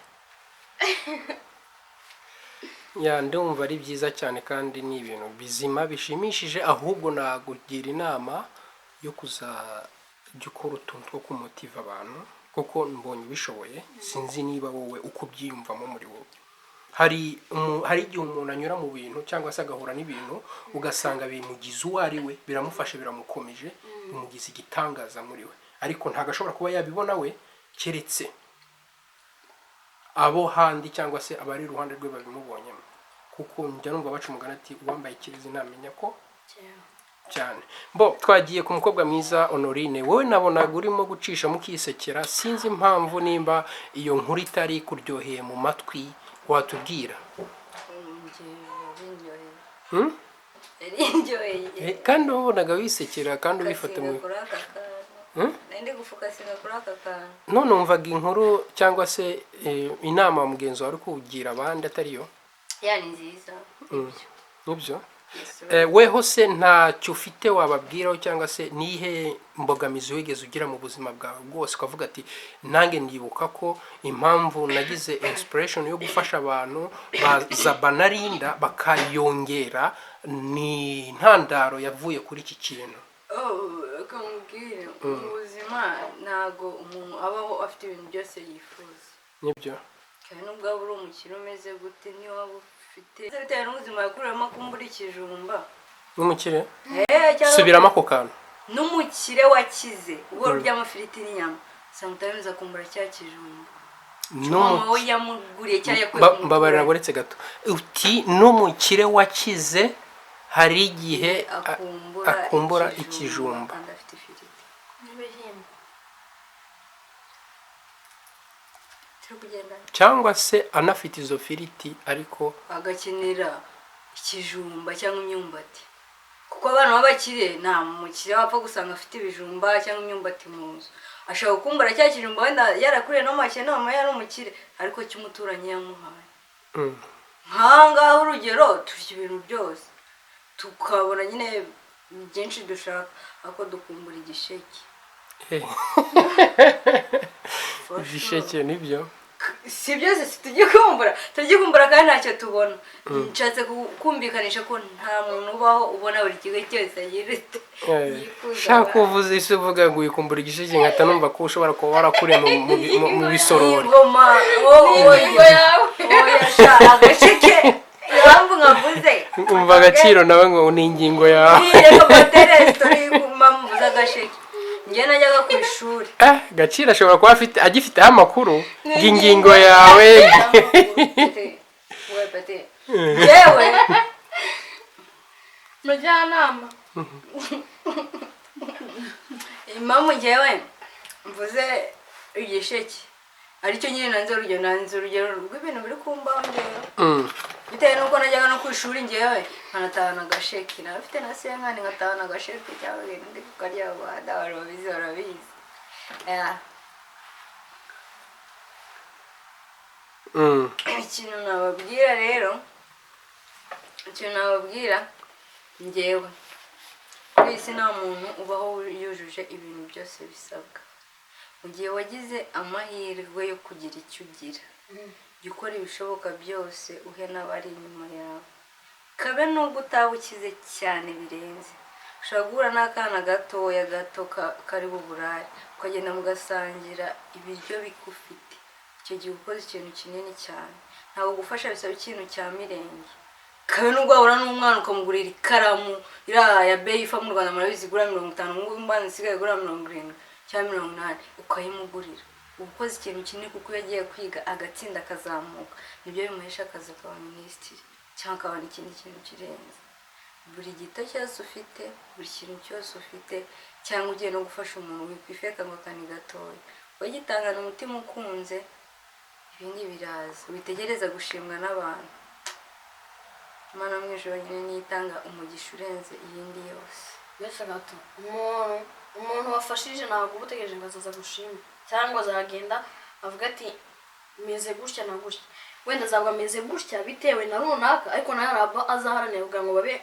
Ya ndumva ari byiza cyane kandi ni ibintu bizima bishimishije, ahubwo nagugira inama yo kuzajya ukora utuntu two kumutiva abantu kuko mbonye ubishoboye. Sinzi niba wowe uko ubyiyumvamo muri wowe. Hari igihe umuntu anyura mu bintu cyangwa se agahura n'ibintu ugasanga bimugize uwo ari we, biramufasha biramukomeje, bimugize igitangaza muri we, ariko ntabwo ashobora kuba yabibona we keretse abo handi cyangwa se abari iruhande rwe babimubonyemo, kuko njya numva baca umugani ati uwambaye ikirizi ntamenya ko cyane. Twagiye ku mukobwa mwiza Honorine, wowe nabonaga urimo gucisha mukisekera, sinzi impamvu nimba iyo nkuru itari kuryoheye mu matwi, watubwira? Kandi wabonaga wisekera kandi ubifata mu none umvaga inkuru cyangwa se inama wa mugenzi wawe uri kuwugira abandi atariyo? Yani nziza. Nibyo? Weho se ntacyo ufite wababwiraho cyangwa se nihe mbogamizi wigeze ugira mu buzima bwawe bwose ukavuga ati nange ndibuka ko impamvu nagize inspiration yo gufasha abantu baza banarinda bakayongera ni ntandaro yavuye kuri iki kintu? Akambwira ubuzima ntago umuntu abaho afite ibintu byose yifuza. Nibyo? Kandi nubwo uri umukire umeze gute niyo waba ufite bitewe n'ubuzima yakuriyemo kumbura ikijumba. N'umukire? Subiramo ako kantu. N'umukire wakize ubwo urya amafiriti n'inyama, sometimes akumbura cya kijumba. No we yamuguriye cyane yakuye. Mbabarira boretse gato. Uti n'umukire wakize hari igihe akumbura ikijumba. Cyangwa se anafite izo firiti ariko agakenera ikijumba cyangwa imyumbati, kuko abantu b'abakire nta mukire wapfa gusanga afite ibijumba cyangwa imyumbati mu nzu. Ashobora kukumbura cya kijumba wenda yarakuriye no make nama yari umukire ariko cy'umuturanyi yamuhaye. Nkangaho urugero turya ibintu byose tukabona nyine byinshi dushaka ako dukumbura igisheke. Igisheke nibyo? Si byose tujye kumbura kandi ntacyo tubona. Nshatse kumvikanisha ko nta muntu ubaho ubona buri kigo cyose yirite. Shaka kuvuza isi uvuga ngo uyikumbura igisheke nkata numva ko ushobora kuba warakuriye mu bisorori. Ngoma agasheke impamvu nkavuze umva agaciro nawe ngo ni ingingo yawe. Reka batere story kumamvuza agasheke. Njye najyaga ku ishuri. Gaciro ashobora kuba agifiteho amakuru ng'ingingo yawe. Wewe pate. Yewe. Mujyanama. Impamvu njyewe mvuze igisheke aricyo nyine nanze urugero rw'ibintu biri kumbaho njyewe. Bitewe nuko najyaga no ku ishuri njyewe nkanatahana agasheke, nafite na senkani ngatahana agasheke cyangwa ndi kukarya abana barabizi. Ikintu nababwira njyewe ku isi nta muntu ubaho yujuje ibintu byose bisabwa. Mu gihe wagize amahirwe yo kugira icyo ugira, jya ukora ibishoboka byose uhe n'abari inyuma yawe, kabe nubwo utaba ukize cyane birenze. Ushobora guhura n'akana gatoya gato kari buburare ukagenda mugasangira ibiryo bigufite, icyo gihe ukoze ikintu kinini cyane. Ntabwo gufasha bisaba ikintu cya mirenge. Kabe nubwo wahura n'umwana ukamugurira ikaramu iriya ya beyi ifa mu Rwanda murabizi igura 50, ngo mbana isigaye igura 70 cyangwa 80 ukayimugurira. Ukoze ikintu kinini kuko yagiye kwiga agatsinda akazamuka, nibyo bimuhesha akazi kaba minisitiri cyangwa akabona ikindi kintu kirenze. Buri gito cyose ufite, buri kintu cyose ufite, cyangwa ugiye no gufasha umuntu wikwifeka ngo kani gatoya, wagitangana umutima ukunze ibindi biraza witegereza gushimwa n'abantu. Imana mu ijuru nyine nitanga umugisha urenze iyindi yose. mbese gato umuntu wafashije ntabwo uba utegereje ngo azaza gushima cyangwa azagenda avuga ati meze gutya na gutya, wenda azaba ameze gutya bitewe na runaka, ariko nawe araba azaharanira kugira ngo babe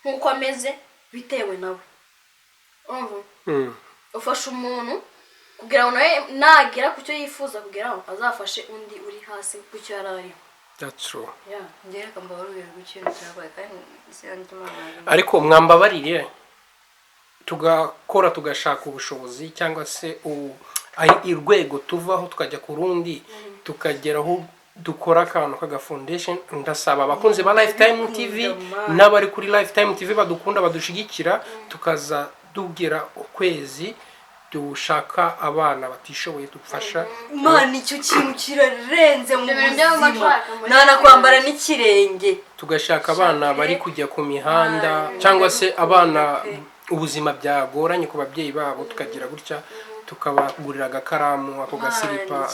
nk'uko ameze bitewe nawe. ufasha umuntu kugira ngo nawe nagera ku cyo yifuza kugira ngo azafashe undi uri hasi ku cyo yari ariho. That's true. Yeah, ngereka mbabarire gukintu cyabaye kandi isana ry'Imana. Ariko mwambabarire tugakora tugashaka ubushobozi cyangwa se urwego tuvaho tukajya ku rundi tukageraho dukora akantu kaga foundation. Ndasaba abakunzi ba Lifetime TV n'abari kuri Lifetime TV badukunda badushigikira tukaza dugera ukwezi dushaka abana batishoboye dufasha. Imana icyo kintu kirarenze mu buzima, nana kwambara n'ikirenge. Tugashaka abana bari kujya ku mihanda cyangwa se abana ubuzima byagoranye ku babyeyi babo, tukagira gutya tukabagurira agakaramu ako gasiripa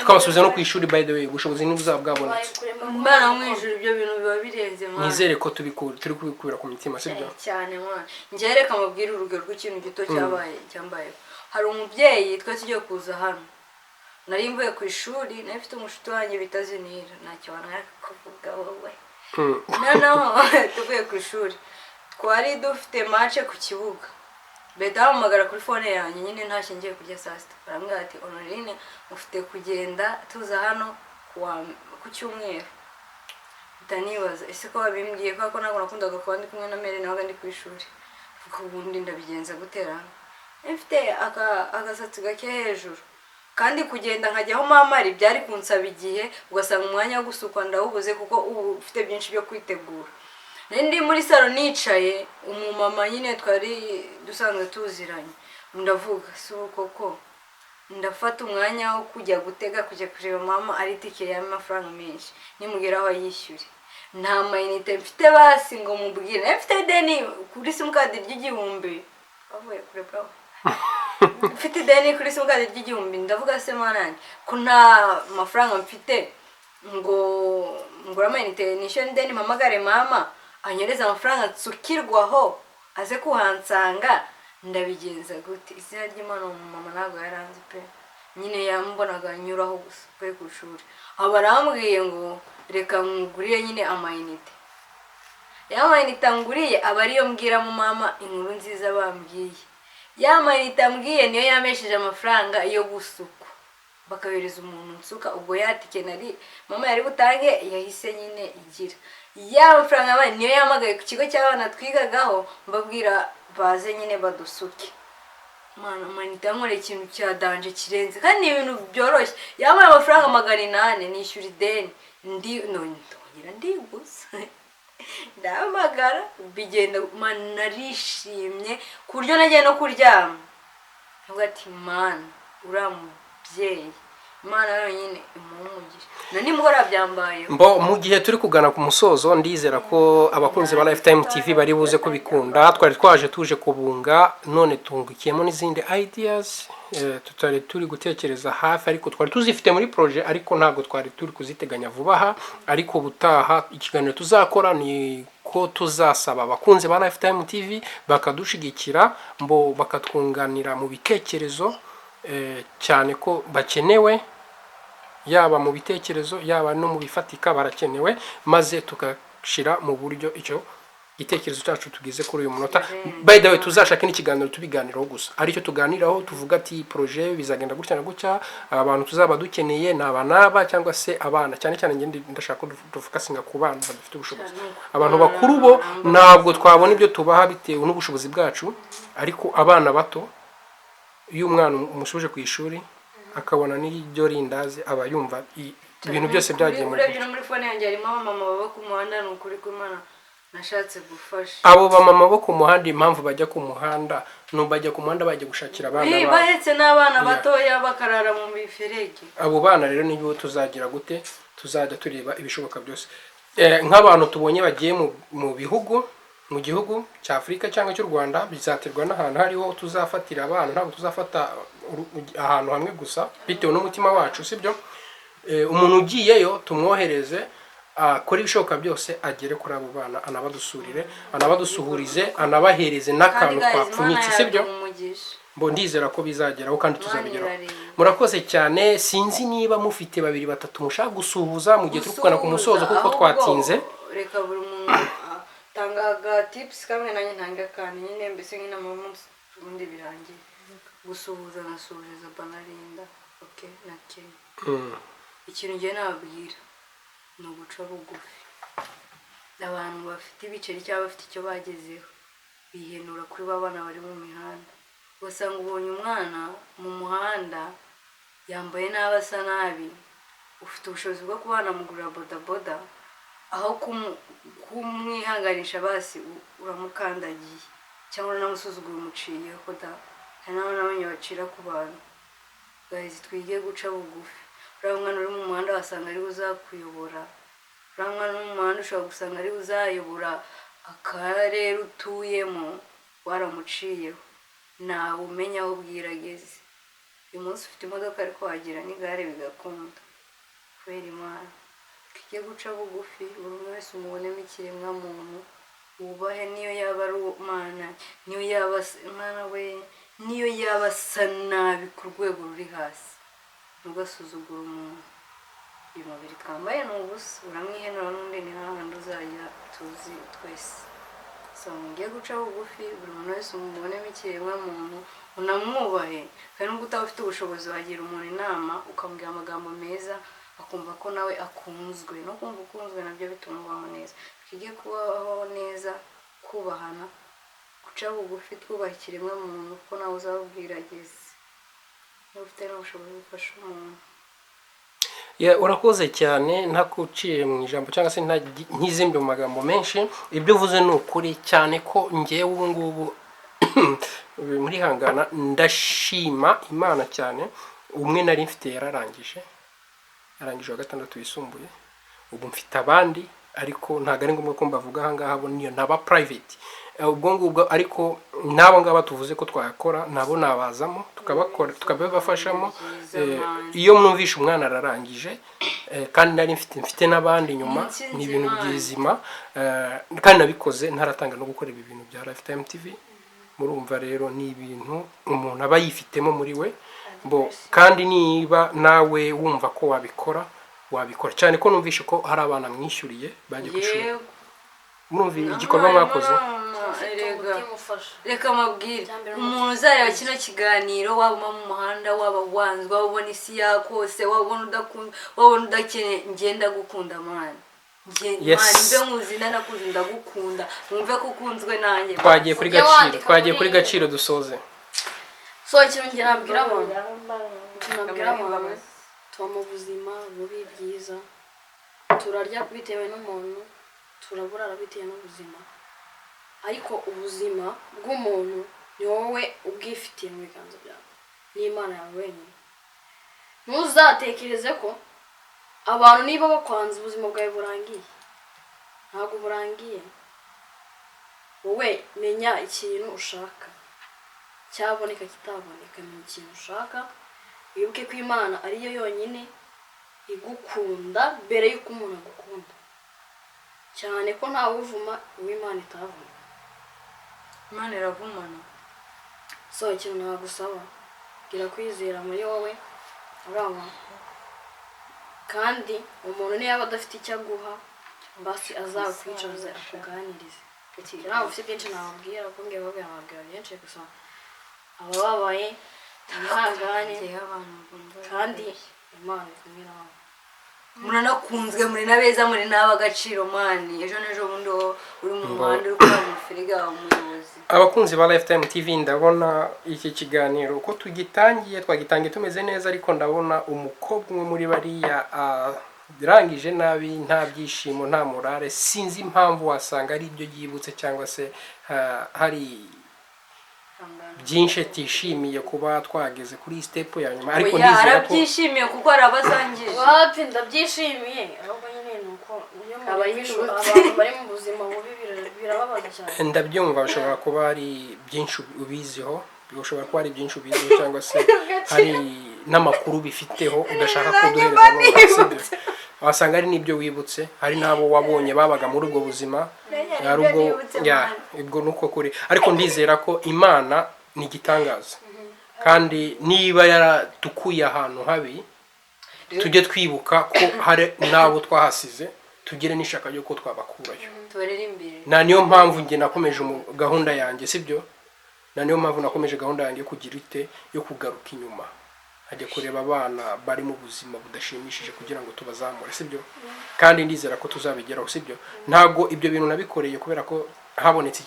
tukabasubiza no ku ishuri. By the way ubushobozi n'ubuzaba bwabonetse. Imana mu ijuru ibyo bintu biba birenze mwana. Nizere ko turi kubikura ku mitima sibyo cyane mwana. Ngereka mabwira urugero rw'ikintu gito cyambaye. Hari umubyeyi twa tugiye kuza hano, nari mvuye ku ishuri, nari mfite umushuti wanjye bita Zinira, ntacyo wanaka kuvuga wowe. Noneho tuvuye ku ishuri twari dufite match ku kibuga. Beta amagara kuri phone yanjye nyine ntashye ngiye kujya saa sita, barambwira ati Honorine ufite kugenda tuza hano ku cyumweru. Ndanibaza ese ko babimbwiye ko ntabwo nakundaga kuba ndi kumwe na Mere nabaga ndi ku ishuri, kuko ubundi ndabigenza gutera mfite agasatsi gake hejuru, kandi kugenda nkajyaho mama ari byari kunsaba igihe, ugasanga umwanya wo gusukwa ndawubuze kuko ubu ufite byinshi byo kwitegura. Ndi muri salo nicaye, umumama nyine twari dusanzwe tuziranye, ndavuga si koko ndafata umwanya wo kujya gutega kujya kureba mama ari tike y'amafaranga menshi, nimugeraho yishyure nta mayinite mfite basi ngo mubwire mfite deni kuri simukadi ry'igihumbi. Avuye kure bro mfite deni kuri simukadi ry'igihumbi, ndavuga se manani ko nta mafaranga mfite ngo ngura amayinite nishyure deni mpamagare mama anyereza amafaranga nsukirwaho aze kuhansanga. Ndabigenza gute? Izina ry'Imana mama ntabwo yaranze pe, nyine yambonaga nyuraho gusa kwe ku ishuri. Abarambwiye ngo reka ngurire nyine amayinite. Ya mayinite nguriye aba ariyo mbwira mu mama inkuru nziza bambwiye. Ya mayinite mbwiye niyo yamesheje amafaranga yo gusuka, bakabereza umuntu nsuka. Ubwo yatike nari mama yari butange yahise nyine igira ya mafaranga niyo yamagaye ku kigo cy'abana twigagaho, mbabwira baze nyine badusuke. Mana manita nkore ikintu cya danje kirenze kandi ibintu byoroshye. Yabaye amafaranga 800 nishyura ideni ndongera ndigusa ndamagara bigenda. Mana narishimye ku buryo nagiye no kuryama, avuga ati mana uramubyeyi, Imana yonyine imumugisha. Nani mugora byambaye mu gihe turi kugana ku musozo, ndizera ko abakunzi ba Lifetime TV bari buze kubikunda. Twari tuje kubunga, none tungukiyemo n'izindi ideas tutari turi gutekereza hafi, ariko twari tuzifite muri projet, ariko ntabwo twari turi kuziteganya vuba aha. Ariko butaha ikiganiro tuzakora ni ko tuzasaba abakunzi ba Lifetime TV bakadushigikira, bakatwunganira mu bitekerezo cyane ko bakenewe, yaba mu bitekerezo yaba no mu bifatika barakenewe, maze tukashira mu buryo icyo gitekerezo cyacu tugize kuri uyu munota. By the way tuzashaka n'ikiganiro tubiganiraho gusa, aricyo tuganiraho tuvuga ati projet bizagenda gutya na gutya, abantu tuzaba dukeneye naba cyangwa se abana cyane cyane ngende ndashaka dufokasinga ku bana badafite ubushobozi. Abantu bakuru bo ntabwo twabona ibyo tubaha bitewe n'ubushobozi bwacu, ariko abana bato iyo umwana umusuje ku ishuri akabona n'iryo rindazi aba yumva ibintu byose byagiye muri phone yanjye. Harimo mama baba ku muhanda, n'ukuri ko Imana nashatse gufasha abo bamama bo ku muhanda. Impamvu bajya ku muhanda bajya ku muhanda bajya gushakira abana babo, bahetse n'abana batoya bakarara mu miferege. Abo bana rero nibo tuzagira gute, tuzajya tureba ibishoboka byose. Nk'abantu tubonye bagiye mu gihugu cya Afrika cyangwa cy'u Rwanda, bizaterwa n'ahantu hariho tuzafatira abana. Ntabwo tuzafata ahantu hamwe gusa bitewe n'umutima wacu, sibyo? umuntu ugiyeyo tumwohereze akora ibishoboka byose agere kuri abo bana anabadusurire anabadusuhurize anabahereze n'akantu twapfunyitse sibyo mbo ndizera ko bizageraho kandi tuzabigeraho murakoze cyane sinzi niba mufite babiri batatu mushaka gusuhuza mu gihe turi kugana ku musozo kuko twatinze reka buri muntu tangaga tips kamwe nanjye ntanga kandi nyine mbese nk'inama y'umunsi ubundi birangiye gusuhuza nasuhuza Banarinda okay na Kenya ikintu ngiye nababwira ni uguca bugufi abantu bafite ibiceri cyangwa bafite icyo bagezeho bihenura kuri babana bari mu mihanda usanga ubonye umwana mu muhanda yambaye nabi asa nabi ufite ubushobozi bwo kubana mugurira bodaboda aho kumwihanganisha basi uramukandagiye cyangwa namusuzugura umuciye ko da hari n'abanye bacira ku bantu guys twige guca bugufi uriya mwana uri mu muhanda wasanga ari uzakuyobora uriya mwana uri mu muhanda ushobora gusanga ari uzayobora akarere utuyemo waramuciyeho nawe umenya aho bwirageze uyu munsi ufite imodoka ariko wagira n'igare bigakunda kubera Imana twige guca bugufi buri umwe wese umubonemo ikiremwa muntu wubahe niyo yaba ari umwana niyo yaba umwana we niyo yaba asa nabi ku rwego ruri hasi ntugasuzugura umuntu uyu mubiri twambaye ni ubusa uramwihenura n'undi ni hahandi uzajya tuzi twese so ngiye guca bugufi buri muntu wese umubonemo ikiremwa muntu unamwubahe kandi nubwo utaba ufite ubushobozi wagira umuntu inama ukamubwira amagambo meza akumva ko nawe akunzwe no kumva ukunzwe nabyo bituma ubaho neza twige kubaho neza kubahana guca bugufi twubaha ikiremwa muntu kuko nawe uzabubwira ageze niba ufite n'ubushobozi bufasha umuntu urakoze cyane ntakuciye mu ijambo cyangwa se ntizimbe mu magambo menshi ibyo uvuze ni ukuri cyane ko ngewe ubu ngubu muri hangana ndashima Imana cyane umwe nari mfite yararangije wa gatandatu wisumbuye ubu mfite abandi ariko ntago ari ngombwa ko mbavuga aha ngaha bo niyo naba private ubwo ngubwo ariko nabo ngaba tuvuze ko twakora nabo nabazamo tukabakora tukabafashamo iyo mwumvisha umwana ararangije kandi nari mfite n'abandi nyuma ni ibintu byizima kandi nabikoze ntaratanga no gukora ibi bintu bya Lifetime TV murumva rero ni ibintu umuntu aba yifitemo muri we kandi niba nawe wumva ko wabikora cyane ko numvishe ko hari abana mwishyuriye baje gushura murumva igikorwa mwakoze reka mabwire umuntu uzareba kino kiganiro waba mu muhanda waba wanzwa waba ubona isi yakose waba ubona udakunda waba udakeneye ngenda gukunda mwana mbe nkuzina nakuzi ndagukunda mwumve ko ukunzwe nanjye twagiye kuri gaciro dusoze so ikintu ngira nabwira abantu tuba mu buzima bubi bwiza turarya bitewe n'umuntu turaburara bitewe n'ubuzima ariko ubuzima bw'umuntu ni wowe ubwifitiye mu biganza byawe n'Imana yawe wenyine ntuzatekereze ko abantu niba bakwanze ubuzima bwawe burangiye ntabwo burangiye wowe menya ikintu ushaka cyaboneka kitaboneka ni ikintu ushaka wibuke ko Imana ariyo yonyine igukunda mbere y'uko umuntu agukunda cyane ko ntawe uvuma uw'Imana itavuma Imana iravumana so ikintu nagusaba gira kwizera muri wowe uraba kandi umuntu niyo yaba adafite icyo aguha basi azakwicaza akuganirize ntabwo ufite byinshi nababwira kuko ngewe babwira byinshi gusa abababaye ihangane kandi Imana ikumwe nawe muranakunzwe muri nabeza muri n'abagaciro mani ejo n'ejo bundi uri mu muhanda uri kwa mufiriga umuyobozi abakunzi ba Lifetime TV ndabona iki kiganiro uko twagitangiye tumeze neza ariko ndabona umukobwa umwe muri bariya birangije nabi nta byishimo nta morale sinzi impamvu wasanga ari ibyo yibutse cyangwa se hari byinshi tishimiye kuba twageze kuri step ya nyuma ariko nizera ko byishimiye kuko arabazangije wapi ndabyishimiye ahubwo nyine nuko niyo abantu bari mu buzima bubi birababaza cyane ndabyumva bishobora kuba hari byinshi ubiziho bishobora kuba hari byinshi ubiziho cyangwa se hari n'amakuru bifiteho udashaka ko duhereza wasanga ari n'ibyo wibutse hari n'abo wabonye babaga muri ubwo buzima hari ubwo ubwo nuko kuri ariko ndizera ko Imana ni igitangaza kandi niba yaratukuye ahantu habi tujye twibuka ko hari n'abo twahasize tugire n'ishaka ryo ko twabakurayo na niyo mpamvu nge nakomeje gahunda yanjye sibyo na niyo mpamvu nakomeje gahunda yanjye kugira ite yo kugaruka inyuma ajya kureba abana bari mu buzima budashimishije kugira ngo tubazamure sibyo kandi ndizera ko tuzabigeraho sibyo ntago ibyo bintu nabikoreye kubera ko habonetse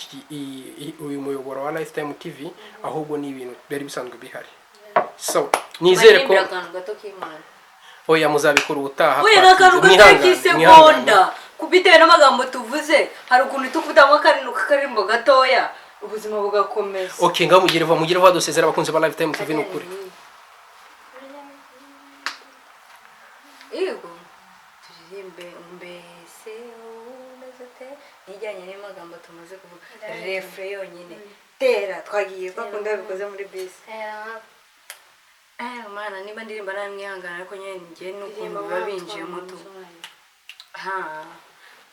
uyu muyoboro wa Lifetime TV ahubwo ni ibintu bari bisanzwe bihari so nizere ko oya muzabikora ubutaha mwihangane kubitewe n'amagambo tuvuze hari ukuntu tukubitamo akarimbo gatoya ubuzima bugakomeza okay ngaho mugire vuba dusezera abakunzi ba Lifetime TV n'ukuri yego turirimbe mbese umezete nijyanye n'amagambo tumaze kuvuga refre yonyine tera twagiye bakunda bikoze muri bisi mana niba ndirimba namwihangana ariko nyene ngiye n'ukuntu babinjiye muto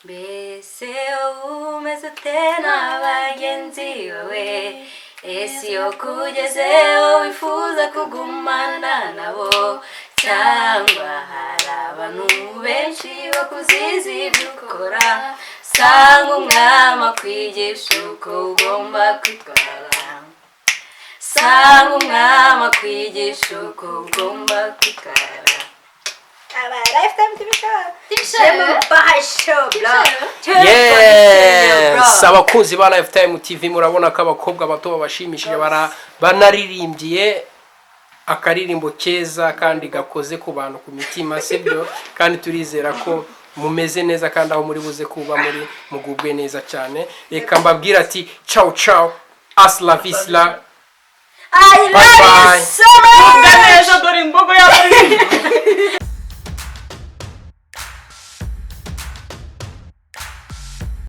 mbese umezete n'abagenzi bawe esi yo kugezeho wifuza kugumana nabo cyangwa hari abantu benshi bakuziza ibyo ukora sanga umwami akwigisha uko ugomba kwitwara sanga umwami akwigisha uko ugomba kwitwara aba Lifetime TV show yes abakunzi ba Lifetime TV murabona ko abakobwa bato babashimishije banaririmbiye akaririmbo keza kandi gakoze ku bantu ku mitima sibyo kandi turizera ko mumeze neza kandi aho muri buze kuba muri mugubwe neza cyane reka mbabwira ati ciao ciao asla visla I love you so much.